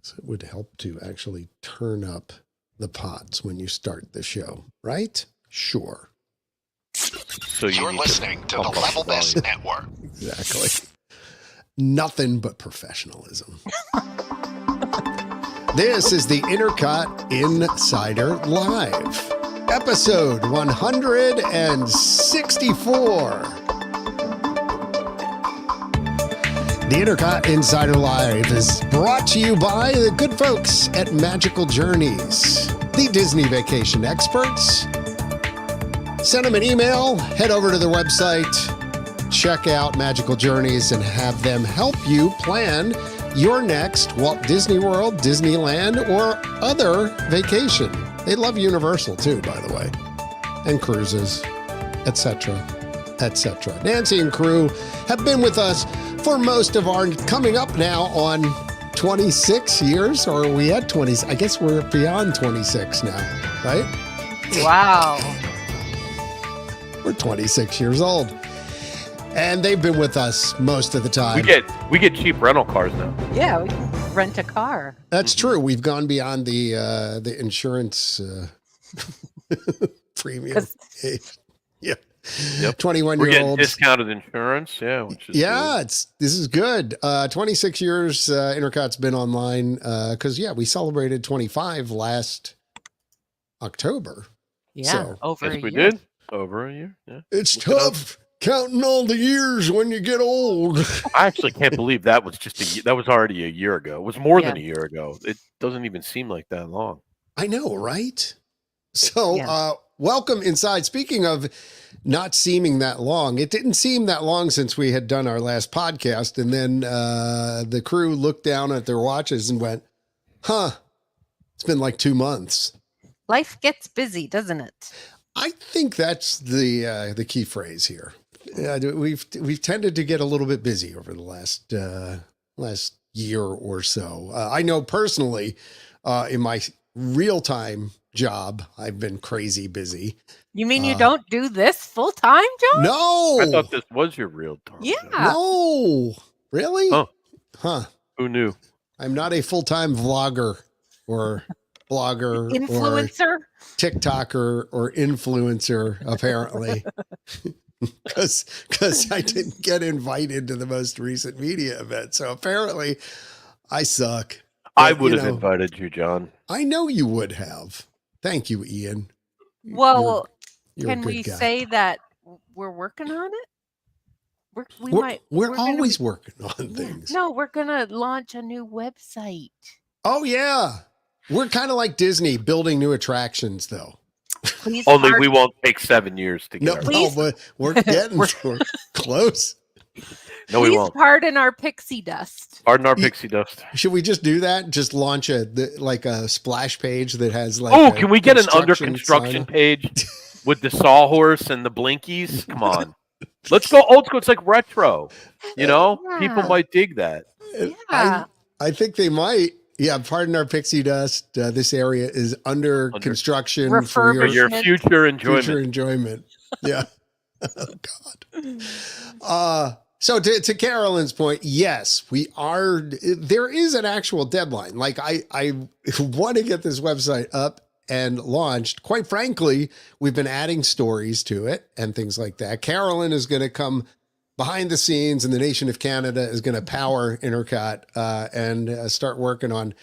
So it would help to actually turn up the pods when you start the show, right? Sure. So You're listening to the Level Best Network. Exactly. Nothing but professionalism. This is the INTERCOT Insider Live, episode 164. The INTERCOT Insider Live is brought to you by the good folks at Magical Journeys, the Disney vacation experts. Send them an email, head over to their website, check out Magical Journeys, and have them help you plan your next Walt Disney World, Disneyland, or other vacation. They love Universal too, by the way, and cruises, etc., etc. Nancy and crew have been with us for most of our, coming up now on 26 years, or are we at 20? I guess we're beyond 26 now, right? Wow. We're 26 years old. And they've been with us most of the time. We get cheap rental cars now. Yeah, we can rent a car. That's true. We've gone beyond the insurance premium. Yeah. Yep. 21-year-olds. We're getting discounted insurance. Yeah. Which is this is good. 26 years INTERCOT's been online because, we celebrated 25 last October. Yeah, So, over a year. we did. Over a year. Yeah. It's tough counting all the years when you get old. I actually can't believe that was that was already a year ago. It was more than a year ago. It doesn't even seem like that long. I know, right? So, welcome inside. Speaking of not seeming that long, it didn't seem that long since we had done our last podcast. And then the crew looked down at their watches and went, it's been like 2 months. Life gets busy, doesn't it? I think that's the key phrase here. We've tended to get a little bit busy over the last year or so. I know personally, in my real-time job, I've been crazy busy. You mean you don't do this full time, John? No, I thought this was your real time. Yeah. No, really? Huh? Who knew? I'm not a full-time vlogger or blogger, influencer, or TikToker, or influencer, apparently. Because I didn't get invited to the most recent media event. So apparently I suck. But, I would have invited you, John. I know you would have. Thank you, Ian. Well, you're can we say that we're working on it? We're always working on things. No, we're going to launch a new website. Oh, yeah. We're kind of like Disney building new attractions, though. Please Only we won't take 7 years to get No, but we're getting we're close. No, we won't. Pardon our pixie dust. Pardon our pixie dust. Should we just do that? Just launch a splash page that has like. Oh, can we get an under construction page with the sawhorse and the blinkies? Come on, let's go old school. It's like retro. People might dig that. Yeah. I think they might. Yeah, pardon our pixie dust. This area is under construction for your future enjoyment. Future enjoyment. Yeah. Oh God. So to Carolyn's point, yes, we are. There is an actual deadline. Like I want to get this website up and launched. Quite frankly, we've been adding stories to it and things like that. Carolyn is going to come behind the scenes, and the nation of Canada is going to power INTERCOT and start working on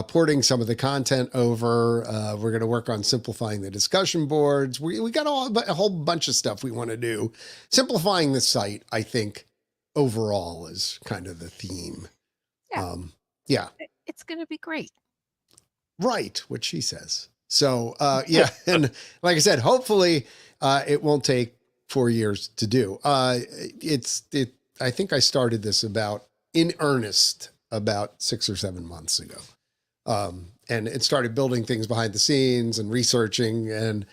porting some of the content over. We're going to work on simplifying the discussion boards. We got a whole bunch of stuff we want to do. Simplifying the site, I think, overall is kind of the theme. Yeah. It's going to be great. Right, what she says. So, and like I said, hopefully it won't take 4 years to do. I think I started this in earnest about 6 or 7 months ago. And it started building things behind the scenes and researching and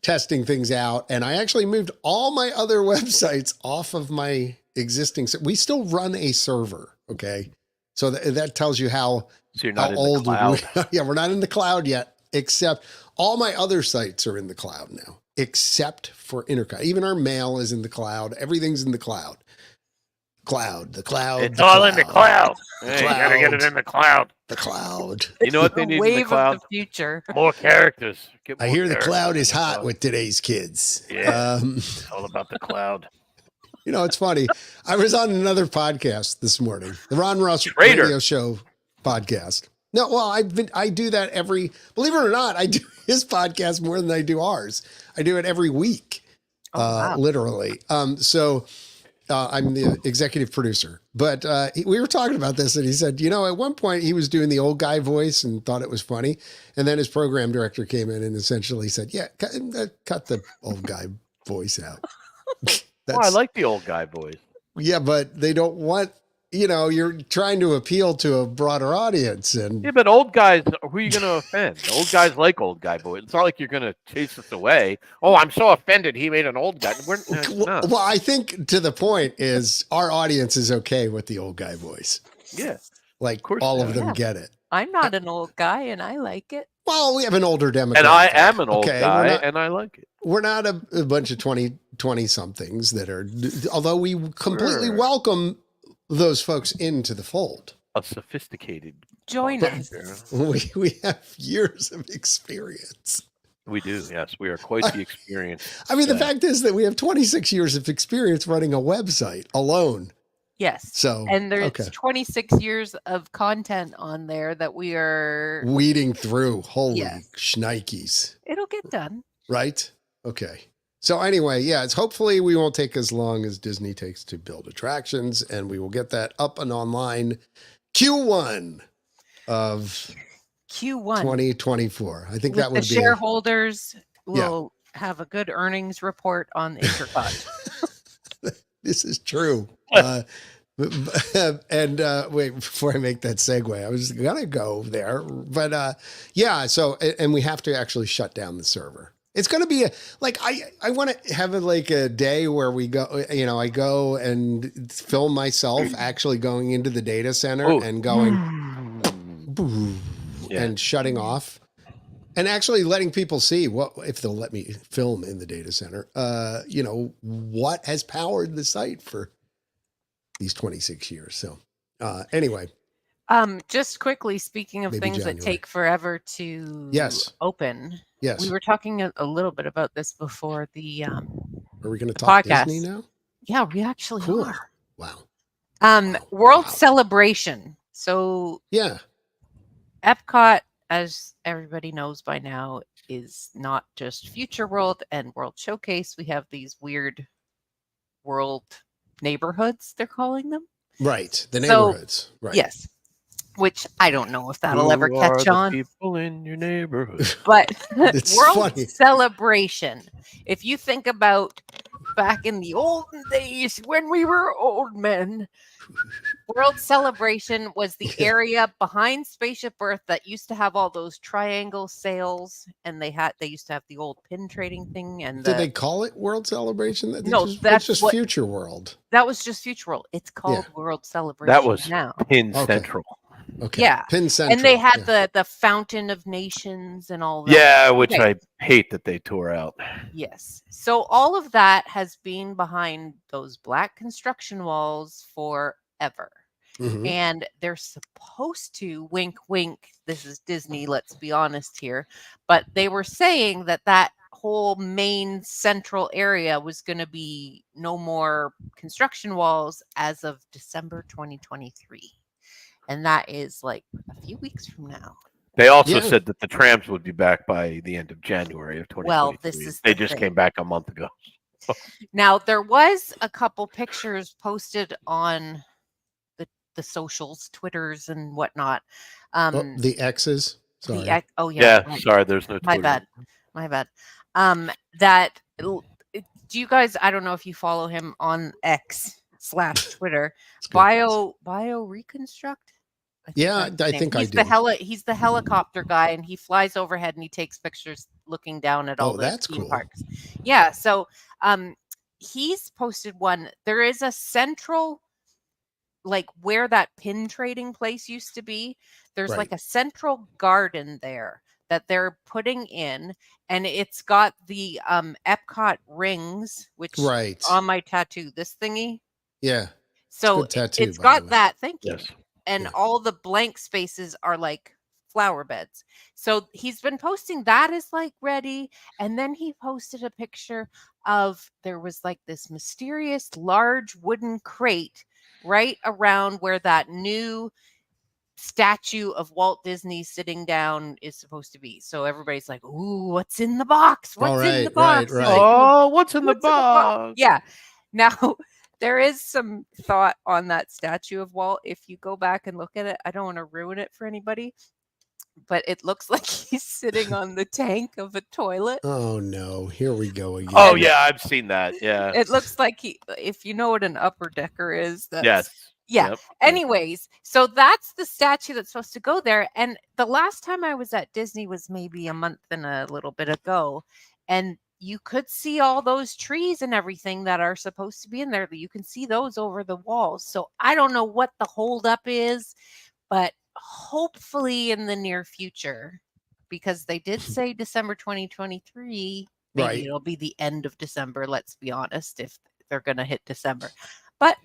testing things out. And I actually moved all my other websites off of my existing. We still run a server. Okay. So that tells you how old we are. Yeah, we're not in the cloud yet, except all my other sites are in the cloud now, except for INTERCOT. Even our mail is in the cloud. Everything's in the cloud. Cloud. The cloud. It's all in the cloud. The Hey, you gotta get it in the cloud. The cloud. You know what they need in the Wave cloud? of the future. More characters. Get I more hear the characters cloud in is the hot cloud. with today's kids. Yeah. It's all about the cloud. You know, it's funny. I was on another podcast this morning, the Ron Ross Traitor. Radio Show podcast. No, well, I do that believe it or not, I do his podcast more than I do ours. I do it every week, Wow. literally. So I'm the executive producer, but we were talking about this, and he said, you know, at one point he was doing the old guy voice and thought it was funny, and then his program director came in and essentially said, "Yeah, cut the old guy voice out." I like the old guy voice. Yeah, but they don't want. You know, you're trying to appeal to a broader audience, and Yeah, but old guys, who are you going to offend? Old guys like old guy voice. It's not like you're going to chase us away. Oh, I'm so offended he made an old guy. No. Well, I think to the point is our audience is okay with the old guy voice. Yeah. Like course all they of are. them Yeah. get it. I'm not an old guy, and I like it. Well, we have an older demographic. And I am an old okay? guy, and I like it. We're not a bunch of 20 somethings that are, although we completely Sure. welcome those folks into the fold. A sophisticated. Join us. We have years of experience. We do, yes. We are quite the experience. I mean, the fact is that we have 26 years of experience running a website alone. Yes. So, And there's okay. 26 years of content on there that we are. Weeding through. Holy Yes. shnikes. It'll get done. Right? Okay. So anyway, yeah, it's hopefully we won't take as long as Disney takes to build attractions, and we will get that up and online Q1 of Q1. 2024. I think With that would the be shareholders will have a good earnings report on INTERCOT. this is true. And wait, before I make that segue, I was gonna go there, but yeah. So and we have to actually shut down the server. It's going to be I want to have a day where we go, you know, I go and film myself actually going into the data center and going and shutting off and actually letting people see what, if they'll let me film in the data center, you know, what has powered the site for these 26 years. So anyway. Just quickly, speaking of Maybe things January. that take forever to open. Yes. We were talking a little bit about this before the Are we going to talk podcast. Disney now? Yeah, we actually Cool. are. Wow. World Wow. Celebration. So Yeah. Epcot, as everybody knows by now, is not just Future World and World Showcase. We have these weird world neighborhoods, they're calling them. Right. The So, neighborhoods. Right. Yes. Which I don't know if that'll ever catch on. People in your neighborhood. But It's World funny. Celebration. If you think about back in the olden days when we were old men, World Celebration was the area behind Spaceship Earth that used to have all those triangle sails, and they used to have the old pin trading thing. And Did they call it World Celebration? No, it's that's just what- Future World. that was just Future World. It's called World Celebration. That was now. Pin Okay. Central. Okay. Yeah. Pin Central. And they had yeah. the Fountain of Nations and all that. Yeah, which Okay. I hate that they tore out. Yes. So all of that has been behind those black construction walls forever. Mhm. And they're supposed to, wink, wink, this is Disney, let's be honest here. But they were saying that whole main central area was going to be no more construction walls as of December 2023. And that is like a few weeks from now. They also Yeah. said that the trams would be back by the end of January of 2023. Well, this is they the just thing. came back a month ago. Now, there was a couple pictures posted on the socials, Twitters and whatnot. The X's. Sorry. Yeah, right. sorry, there's no My Twitter. bad. That do you guys? I don't know if you follow him on X/Twitter. It's good. Bio Reconstruct. Yeah, that's his I name. think I he's do. He's the helicopter guy, and he flies overhead and he takes pictures looking down at all Oh, the that's theme cool. parks. Yeah, so he's posted one. There is a central, like where that pin trading place used to be. There's Right. like a central garden there that they're putting in, and it's got the Epcot rings, which Right. on my tattoo, this thingy. Yeah. So good tattoo, it's by the got way. that. Thank you. Yes. And Yeah. all the blank spaces are like flower beds. So he's been posting that is like ready. And then he posted a picture of there was like this mysterious large wooden crate right around where that new statue of Walt Disney sitting down is supposed to be. So everybody's like, "Ooh, what's in the box? All What's in the right, box?" right. Oh, what's in the What's in the box? box? Yeah. Now, there is some thought on that statue of Walt. If you go back and look at it, I don't want to ruin it for anybody, but it looks like he's sitting on the tank of a toilet. Oh no, here we go again. Oh yeah, I've seen that. Yeah. It looks like if you know what an upper decker is, that's Yes. yeah. Yep. Anyways, so that's the statue that's supposed to go there. And the last time I was at Disney was maybe a month and a little bit ago. And you could see all those trees and everything that are supposed to be in there. You can see those over the walls. So I don't know what the holdup is, but hopefully in the near future, because they did say December 2023, maybe Right. it'll be the end of December, let's be honest, if they're going to hit December. But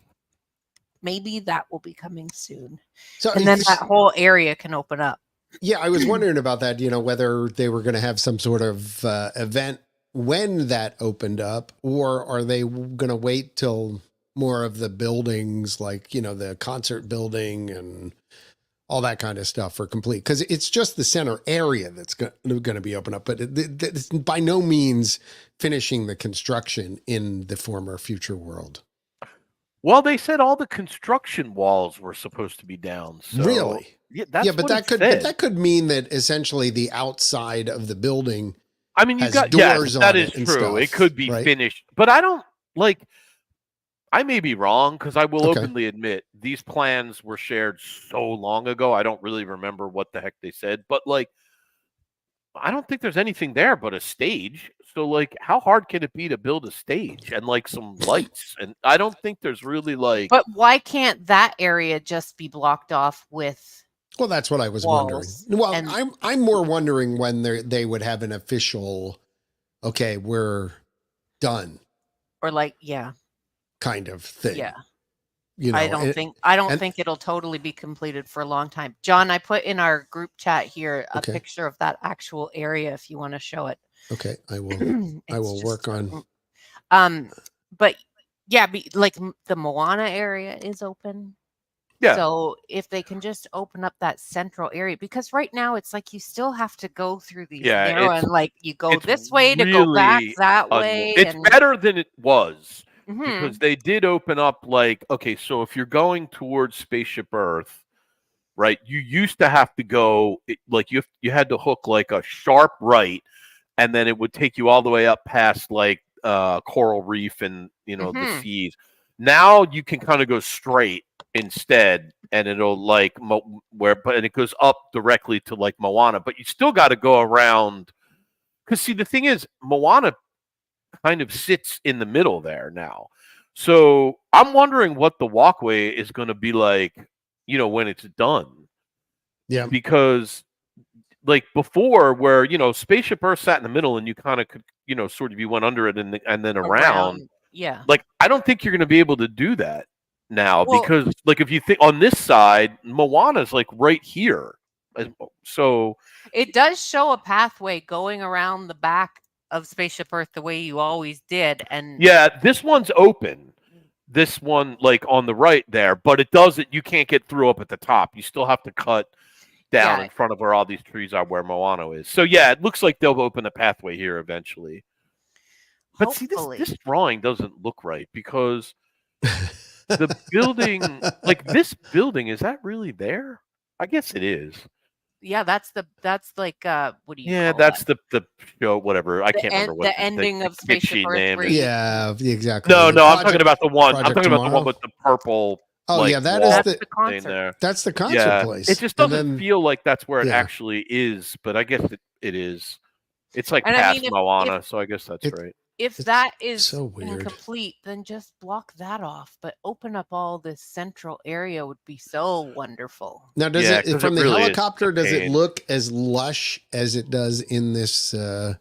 maybe that will be coming soon. So And then that whole area can open up. Yeah, I was wondering about that, whether they were going to have some sort of event when that opened up, or are they going to wait till more of the buildings, like, the concert building and all that kind of stuff are complete? Because it's just the center area that's going to be open up, but it's by no means finishing the construction in the former Future World. Well, they said all the construction walls were supposed to be down. So, really? Yeah, that's but what that it could said. but that could mean that essentially the outside of the building. I mean, you has got doors yes, that on is it and true. stuff, It could be right? finished, but I don't like. I may be wrong because I will Okay. openly admit these plans were shared so long ago. I don't really remember what the heck they said, but like, I don't think there's anything there but a stage. So, like, how hard can it be to build a stage and like some lights? And I don't think there's really like. But why can't that area just be blocked off with Well, that's what I was walls? wondering. Well, And I'm more wondering when they would have an official, okay, we're done or like, yeah, kind of thing. yeah. I don't and- think it'll totally be completed for a long time. John, I put in our group chat here a Okay. picture of that actual area if you want to show it. Okay, I will. I will work on. But yeah, like the Moana area is open. Yeah. So if they can just open up that central area, because right now it's like you still have to go through these narrow and like you go this way to go back really that way. It's better than it was. Mhm. Because they did open up, like, okay, so if you're going towards Spaceship Earth, right, you used to have to go, like, you had to hook, like, a sharp right, and then it would take you all the way up past, like, Coral Reef and, the seas. Now you can kind of go straight instead, and it'll, like, and it goes up directly to, like, Moana, but you still got to go around, because, see, the thing is, Moana kind of sits in the middle there now. So I'm wondering what the walkway is going to be like, when it's done. Yeah. Because like before where, Spaceship Earth sat in the middle and you kind of could, sort of you went under it and then around. Yeah. Like, I don't think you're going to be able to do that now because like if you think on this side, Moana's like right here. So it does show a pathway going around the back of Spaceship Earth the way you always did. And yeah, this one's open. This one, like on the right there, but it doesn't. You can't get through up at the top. You still have to cut down in front of where all these trees are, where Moana is. So yeah, it looks like they'll open a pathway here eventually. But hopefully. see, this drawing doesn't look right because the building, like this building, is that really there? I guess it is. Yeah, that's like what do you Yeah, call that's that? the show, whatever. I can't remember what the ending of Spaceship kitschy Earth name where is. Yeah, exactly. No, I'm talking about the one. I'm Project talking about the one Tomorrow? with the purple. Oh, like, yeah, that wall is that's the thing concert. there. That's the concert Yeah, place. it just And doesn't then- feel like that's where it yeah. actually is, but I guess it is. It's like And I past mean, Moana, so I guess that's It- right. If It's that is so weird. incomplete, then just block that off. But open up all this central area would be so wonderful. Now, does Yeah, it 'cause from it the really is helicopter? a Does it pain. look as lush as it does in this? Well,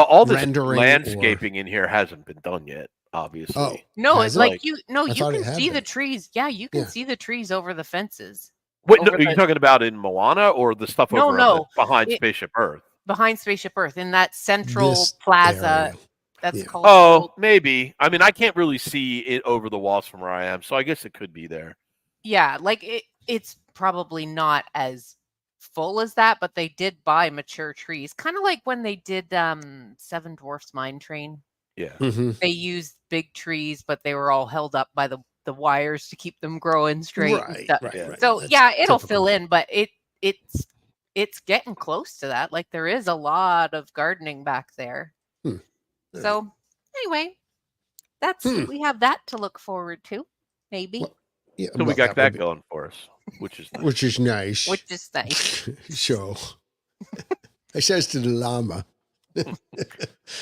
all this rendering landscaping in here hasn't been done yet. obviously. Oh, No, has it's it? like Like- you I thought it can had see been. the trees. Yeah, you can Yeah. see the trees over the fences. Wait, no, over are you the- talking about in Moana or the stuff No, over no. behind It- Spaceship Earth? Behind Spaceship Earth in that central This plaza area. that's Yeah. called Oh, Little- maybe. I mean, I can't really see it over the walls from where I am, so I guess it could be there. Yeah, like it's probably not as full as that, but they did buy mature trees. Kind of like when they did Seven Dwarfs Mine Train. Yeah. Mhm. They used big trees, but they were all held up by the wires to keep them growing straight and Right, stuff. right, Yeah. right. So That's yeah, it'll typical. fill in, but it's getting close to that. Like there is a lot of gardening back there. Hmm. So anyway, that's we have that to look forward to, maybe, Well, Yeah, So we well, got would that be- going for us, which is nice. which is nice. which is nice. So I says to the llama.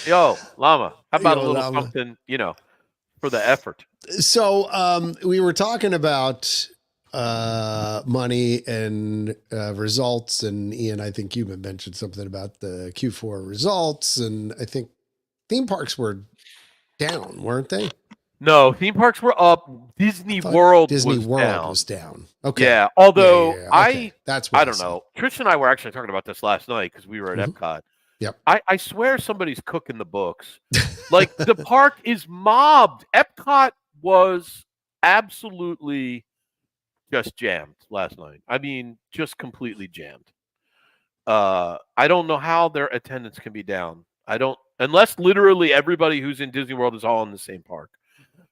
Yo, Llama, how about Yo, a little llama. something, for the effort? So we were talking about money and results, and Ian, I think you had mentioned something about the Q4 results, and I think theme parks were down, weren't they? No, theme parks were up. Disney Thought World Disney was World down. was down. Okay. Yeah, although okay. That's what I don't said. know. Trish and I were actually talking about this last night because we were at Mhm. Epcot. Yep. I swear somebody's cooking the books. Like the park is mobbed. Epcot was absolutely just jammed last night. I mean, just completely jammed. I don't know how their attendance can be down. I don't, unless literally everybody who's in Disney World is all in the same park,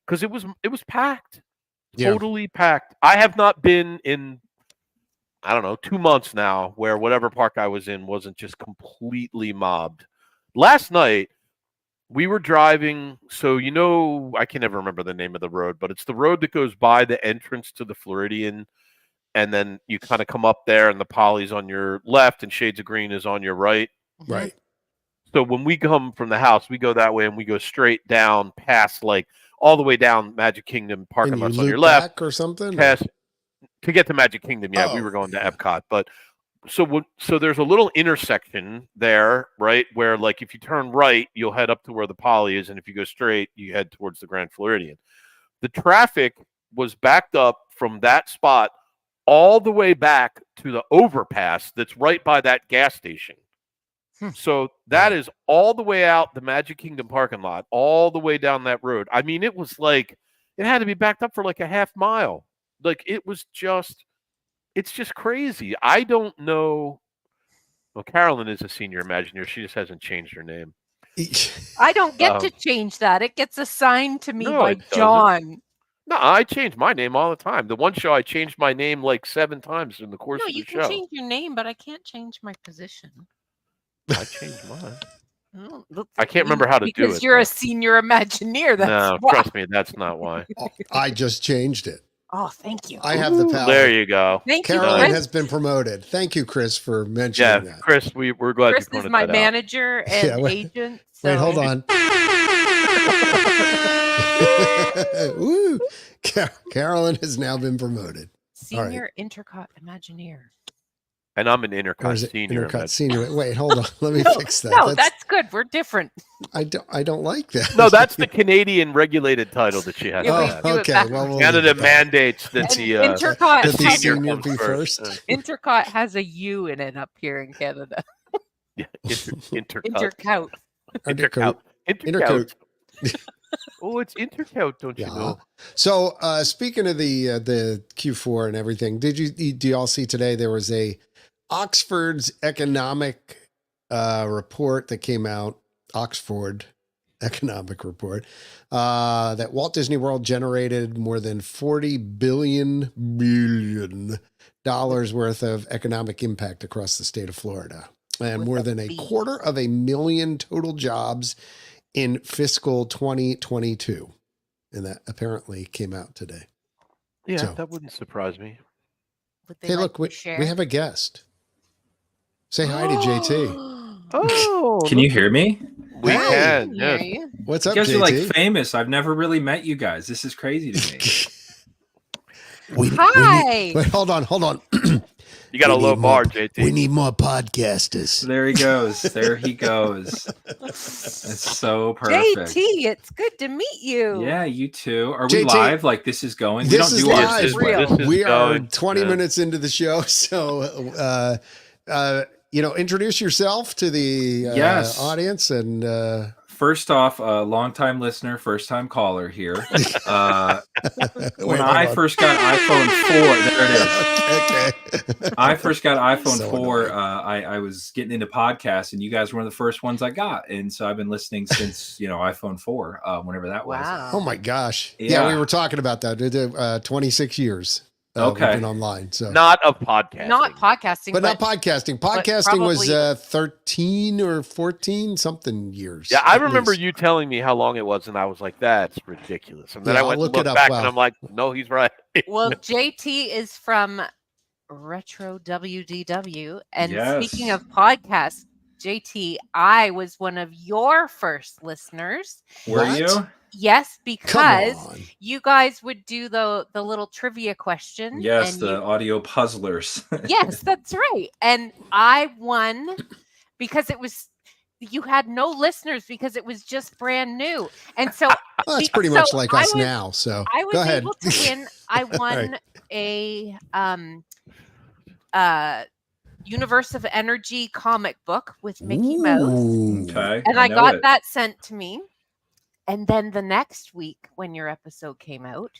because it was packed, Yeah. totally packed. I have not been in, I don't know, 2 months now where whatever park I was in wasn't just completely mobbed. Last night we were driving, so I can never remember the name of the road, but it's the road that goes by the entrance to the Floridian, and then you kind of come up there, and the Poly's on your left, and Shades of Green is on your right. Right. So when we come from the house, we go that way, and we go straight down past, like, all the way down Magic Kingdom parking And you lots on your loop left. back or something? Past to get to Magic Kingdom, yeah, we Oh, were going to yeah. Epcot, but so there's a little intersection there, right, where like if you turn right, you'll head up to where the Poly is, and if you go straight, you head towards the Grand Floridian. The traffic was backed up from that spot all the way back to the overpass that's right by that gas station. So that is all the way out the Magic Kingdom parking lot, all the way down that road. I mean, it was like it had to be backed up for like a half mile. Like it's just crazy. I don't know. Well, Carolyn is a senior Imagineer. She just hasn't changed her name. I don't get to change that. It gets assigned to me No, by it doesn't. John. No, I change my name all the time. The one show I changed my name like 7 times in the course No, of the you can show. change your name, but I can't change my position. I changed mine. Oh, look, I can't remember how to do because it, you're though. a senior Imagineer. That's No, why. trust me, that's not why. I just changed it. Oh, thank you. I have the power. There you go. Thank you, Caroline Chris. has been promoted. Thank you, Chris, for Yeah, mentioning that. Chris, we're glad Chris you pointed is my that out. manager and Yeah, wait. agent. Wait, hold so- on. Woo! Carolyn has now been promoted. Senior Intercot Imagineer. And I'm an Or Intercot is it senior. Intercut senior? Wait, hold on. Let me fix that. No, that's good. We're different. I don't like that. No, that's the Canadian regulated title that she has. Yeah, to we have. do it okay. backwards. Well, we'll Canada leave it that. mandates that And the Intercot, That the has, senior comes be first. Intercot has a U in it up here in Canada. Yeah, Intercot. Intercout. Intercout. Intercoat. Oh, it's Intercout, don't you Yeah. know? So speaking of the Q4 and everything, do you all see today there was a Oxford's economic report that came out, Oxford economic report, that Walt Disney World generated more than $40 billion worth of economic impact across the state of Florida, and With more a than B. 250,000 total jobs in fiscal 2022. And that apparently came out today. Yeah, So- that wouldn't surprise me. Would they Hey, like look, to we share? have a guest. Say hi to JT. Oh, Can you hear me? We Hey. can, Hear yes. you. What's You up, guys JT? are like famous. I've never really met you guys. This is crazy to me. We- Hi. wait, hold on. You got a We low need bar, more- JT. We need more podcasters. There he goes. There he goes. It's so perfect. JT, it's good to meet you. Yeah, you too. Are we JT, live? Like this is going? We This don't is do ours live. this way. Real. This is We are going, 20 yeah. minutes into the show, so introduce yourself to the Yes. audience and First off, longtime listener, first time caller here. wait, When hold I on. first got iPhone 4, there it is. Okay. I first got iPhone So 4. annoying. I was getting into podcasts, and you guys were one of the first ones I got, and so I've been listening since iPhone 4, whenever that was. Wow. Oh my gosh. Yeah. Yeah, we were talking about that. 26 years. Okay. We've been online. So Not of podcasting. Not podcasting, but not podcasting. but Podcasting was probably- 13 or 14 something years. Yeah, I at remember least. you telling me how long it was, and I was like, "That's ridiculous." And then Yeah, I I'll went and look it looked up. back, Wow. and I'm like, "No, he's right." Well, JT is from Retro WDW. And speaking Yes. of podcasts, JT, I was one of your first listeners. Were What? you? Yes, Come because on. you guys would do the little trivia question. Yes, and the you- audio puzzlers. yes, that's right. And I won because you had no listeners because it was just brand new. And so Well, that's Be- pretty much so like I us was- now. So I was go ahead. able to win. I won a Universe of Energy comic book with Mickey Mouse. Ooh. Okay. And I know got it. that sent to me. And then the next week, when your episode came out,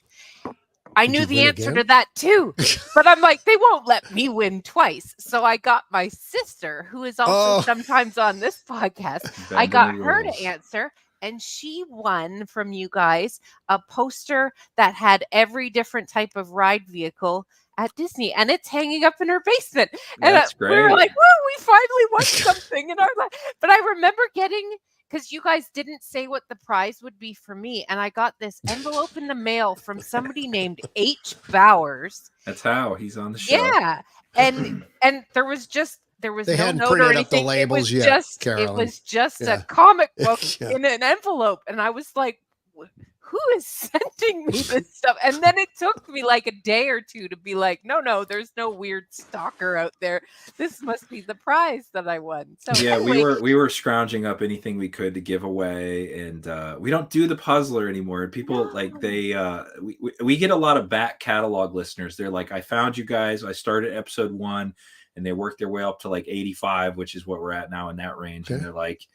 I Did knew you the win answer again? to that too. But I'm like, they won't let me win twice. So I got my sister, who is also Oh. sometimes on this podcast, I Bending got the her rules. to answer. And she won from you guys a poster that had every different type of ride vehicle at Disney, and it's hanging up in her basement. And That's we were great. like, "Whoa, we finally won something in our life!" But I remember getting, because you guys didn't say what the prize would be for me, and I got this envelope in the mail from somebody named H. Bowers. That's how he's on the show. Yeah, and there was They no hadn't note or printed up the anything. labels it was yet, just Carolyn. it was just Yeah. a comic book Yeah. in an envelope, and I was like, who is sending me this stuff? And then it took me like a day or two to be like, no, there's no weird stalker out there. This must be the prize that I won. So Yeah, anyway, we were scrounging up anything we could to give away, and we don't do the puzzler anymore. People like we get a lot of back catalog listeners. They're like, I found you guys. I started episode 1, and they worked their way up to like 85, which is what we're at now in that range. Okay. And they're like,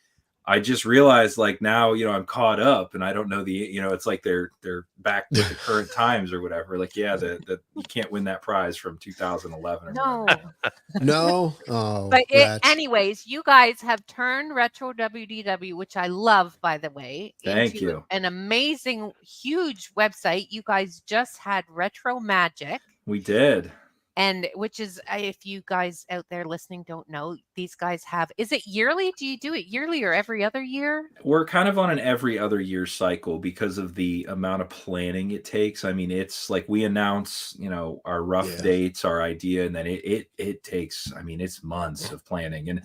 I just realized like now, I'm caught up and I don't know it's like they're back with the current times or whatever. Like, yeah, the you can't win that prize from 2011 or no. whatever. No. Oh, But that's- anyways, you guys have turned Retro WDW, which I love, by the way, Thank into you. an amazing, huge website. You guys just had Retro Magic. We did. And which is, if you guys out there listening don't know, these guys have, is it yearly? Do you do it yearly or every other year? We're kind of on an every other year cycle because of the amount of planning it takes. I mean, it's like we announce, our rough Yeah. dates, our idea, and then it takes, it's months of planning. And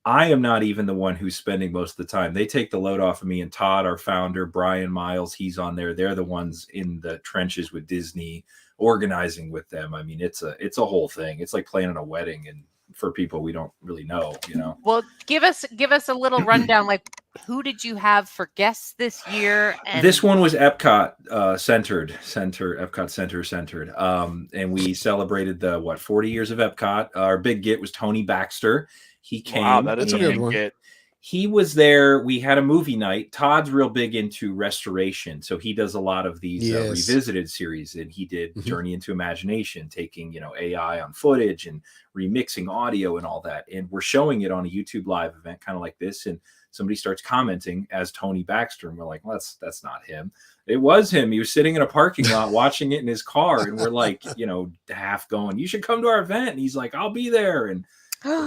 I am not even the one who's spending most of the time. They take the load off of me, and Todd, our founder, Brian Miles, he's on there. They're the ones in the trenches with Disney, organizing with them. I mean, it's a whole thing. It's like planning a wedding, and for people we don't really know. Well, give us a little rundown. Like, who did you have for guests this year? And This one was Epcot centered. And we celebrated the 40 years of Epcot. Our big get was Tony Baxter. He came. Wow, that is That's a a good big one. get. He was there. We had a movie night. Todd's real big into restoration, so he does a lot of these Yes. revisited series. And he did Mhm. Journey into Imagination, taking AI on footage and remixing audio and all that. And we're showing it on a YouTube live event, kind of like this. And somebody starts commenting as Tony Baxter, and we're like, well, that's not him. It was him. He was sitting in a parking lot watching it in his car, and we're like, half going, you should come to our event. And he's like, I'll be there. And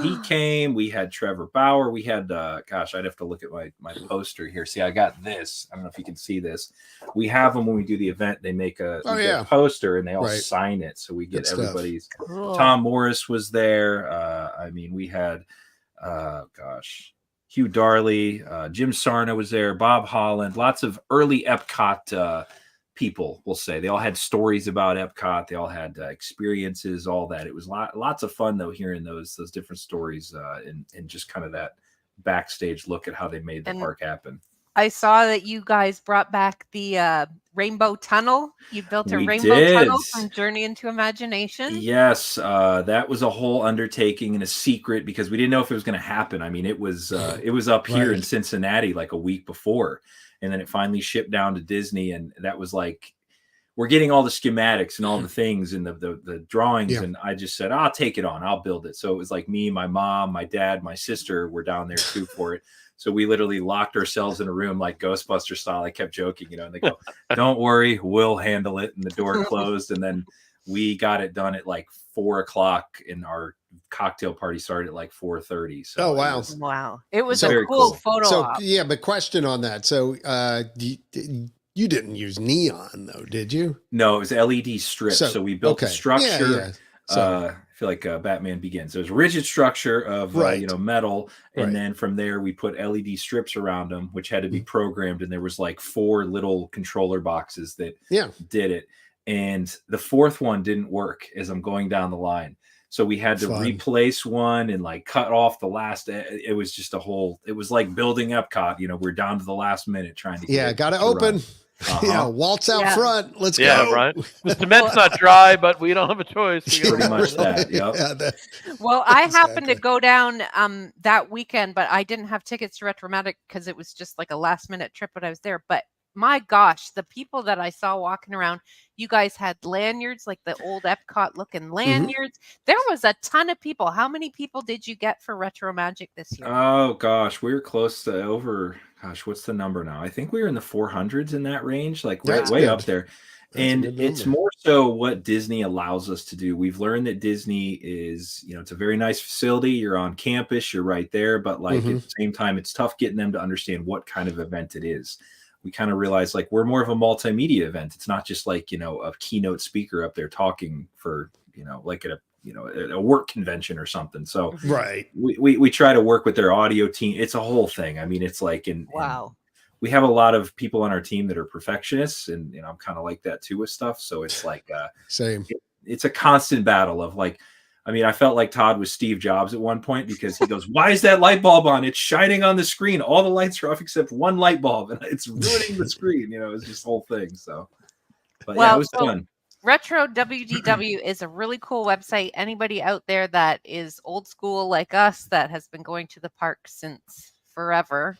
he came. We had Trevor Bauer. We had, I'd have to look at my poster here. See, I got this. I don't know if you can see this. We have them when we do the event. They make a poster, and they all Right. sign it. So we get Good stuff. everybody's. Cool. Tom Morris was there. We had, Hugh Darley, Jim Sarna was there, Bob Holland, lots of early Epcot people, we'll say. They all had stories about Epcot. They all had experiences, all that. It was lots of fun, though, hearing those different stories and just kind of that backstage look at how they made the park happen. I saw that you guys brought back the Rainbow Tunnel. You built a Rainbow Tunnel from Journey into Imagination. Yes, that was a whole undertaking and a secret because we didn't know if it was going to happen. I mean, it was up here in Cincinnati like a week before, and then it finally shipped down to Disney, and that was like, we're getting all the schematics and all the things and the drawings, and I just said, I'll take it on, I'll build it. So it was like me, my mom, my dad, my sister were down there too for it. So we literally locked ourselves in a room like Ghostbuster style. I kept joking, and they go, don't worry, we'll handle it. And the door closed. And then we got it done at like 4:00, and our cocktail party started at like 4:30. So wow. It was a cool photo op. Yeah, but question on that. So you didn't use neon though, did you? No, it was LED strips. So we built the structure. Yeah. So, I feel like Batman Begins. There's a rigid structure of metal, and then from there we put LED strips around them, which had to be programmed. And there was like 4 little controller boxes that did it. And the 4th one didn't work as I'm going down the line, so we had to replace one and like cut off the last. It was just it was like building Epcot. We're down to the last minute trying to got to open. Run. Waltz out front. Let's go. Yeah, right. The cement's not dry, but we don't have a choice. Pretty much that. Yep. Well, I happened to go down that weekend, but I didn't have tickets to Retromatic because it was just like a last minute trip when I was there. But my gosh, the people that I saw walking around, you guys had lanyards, like the old Epcot looking lanyards. There was a ton of people. How many people did you get for Retro Magic this year? Oh gosh, we were close to over. Gosh, what's the number now? I think we were in the 400s in that range, like way up there. And it's more so what Disney allows us to do. We've learned that Disney is, it's a very nice facility. You're on campus, you're right there. But like at the same time, it's tough getting them to understand what kind of event it is. We kind of realize like we're more of a multimedia event. It's not just like, a keynote speaker up there talking for, like at a work convention or something. So we try to work with their audio team. It's a whole thing. I mean, it's like, we have a lot of people on our team that are perfectionists, and I'm kind of like that too with stuff. So it's like, same. It's a constant battle of like, I mean, I felt like Todd was Steve Jobs at one point because he goes, why is that light bulb on? It's shining on the screen. All the lights are off except one light bulb, and it's ruining the screen. It's just the whole thing. So, but it was fun. Retro WDW is a really cool website. Anybody out there that is old school like us, that has been going to the park since forever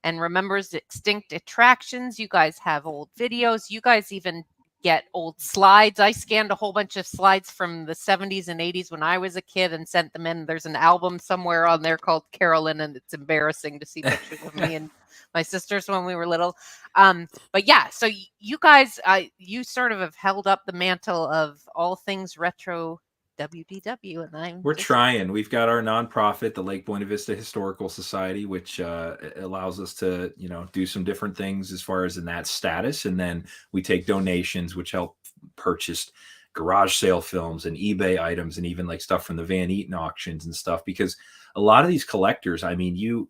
and remembers extinct attractions, you guys have old videos. You guys even get old slides. I scanned a whole bunch of slides from the 70s and 80s when I was a kid and sent them in. There's an album somewhere on there called Carolyn, and it's embarrassing to see pictures of me and my sisters when we were little. But yeah, so you guys, you sort of have held up the mantle of all things retro WDW, and we're trying. We've got our nonprofit, the Lake Buena Vista Historical Society, which allows us to, do some different things as far as in that status. And then we take donations, which help purchase garage sale films and eBay items, and even like stuff from the Van Eaton auctions and stuff. Because a lot of these collectors, I mean, you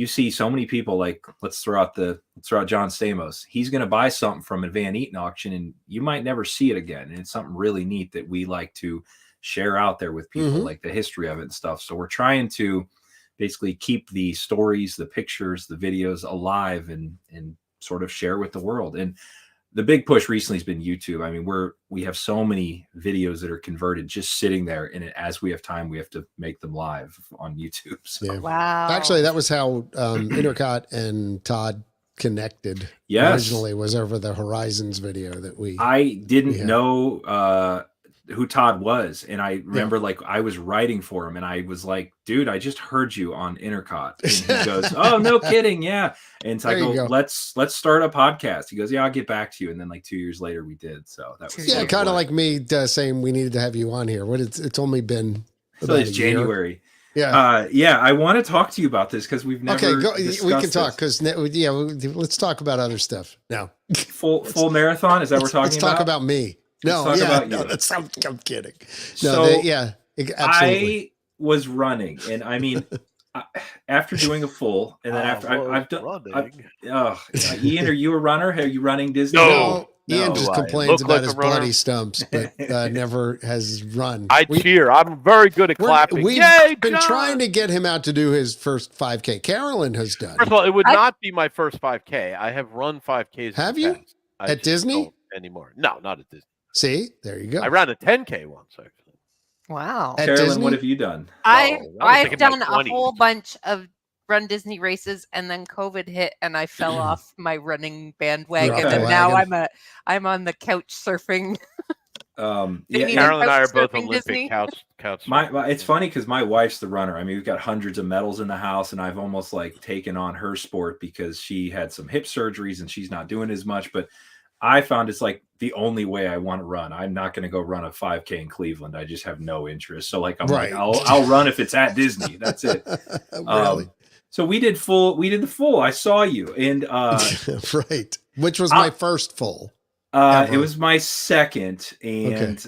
see so many people like, let's throw out John Stamos. He's going to buy something from a Van Eaton auction, and you might never see it again. And it's something really neat that we like to share out there with people, like the history of it and stuff. So we're trying to basically keep the stories, the pictures, the videos alive and sort of share with the world. And the big push recently has been YouTube. I mean, we have so many videos that are converted just sitting there, and as we have time, we have to make them live on YouTube. So. Wow. Actually, that was how INTERCOT and Todd connected. Yes. Originally was over the Horizons video that I didn't know who Todd was, and I remember like I was writing for him, and I was like, dude, I just heard you on INTERCOT. And he goes, oh, no kidding. Yeah. And so I go, let's start a podcast. He goes, yeah, I'll get back to you. And then like 2 years later we did. So that was kind of like me saying we needed to have you on here. It's only been it's January. Yeah. I want to talk to you about this because we've never we can talk because let's talk about other stuff now. Full marathon, is that we're talking about? Let's talk about me. I'm kidding. Absolutely. I was running, and I mean, after doing a full, and then after I've done. Ian, are you a runner? Are you running Disney? No. Ian No. just Do I complains look about like a his runner? bloody stumps, but never has run. I cheer. I'm very good at clapping. We've Yay, been John! trying to get him out to do his first 5K. Carolyn has done. First of all, it would I- not be my first 5K. I have run 5Ks. Have in the you? past. I At just Disney? don't anymore? No, not at Disney. See, there you go. I ran a 10K once actually. Wow. At Carolyn, Disney? what have you done? I've that was like in my done a 20s. whole bunch of Run Disney races, and then COVID hit, and I fell off my running bandwagon, You're off the and now wagon. I'm on the couch surfing. Yeah, Disney Carolyn and I are both Couch surfing Olympic Disney? couch. it's funny because my wife's the runner. I mean, we've got hundreds of medals in the house, and I've almost like taken on her sport because she had some hip surgeries and she's not doing as much. But I found it's like the only way I want to run. I'm not going to go run a 5K in Cleveland. I just have no interest. So like I'm Right. like I'll run if it's at Disney. That's it. Really? So we did the full. I saw you, and Right. Which was my first full. it ever. was my second, and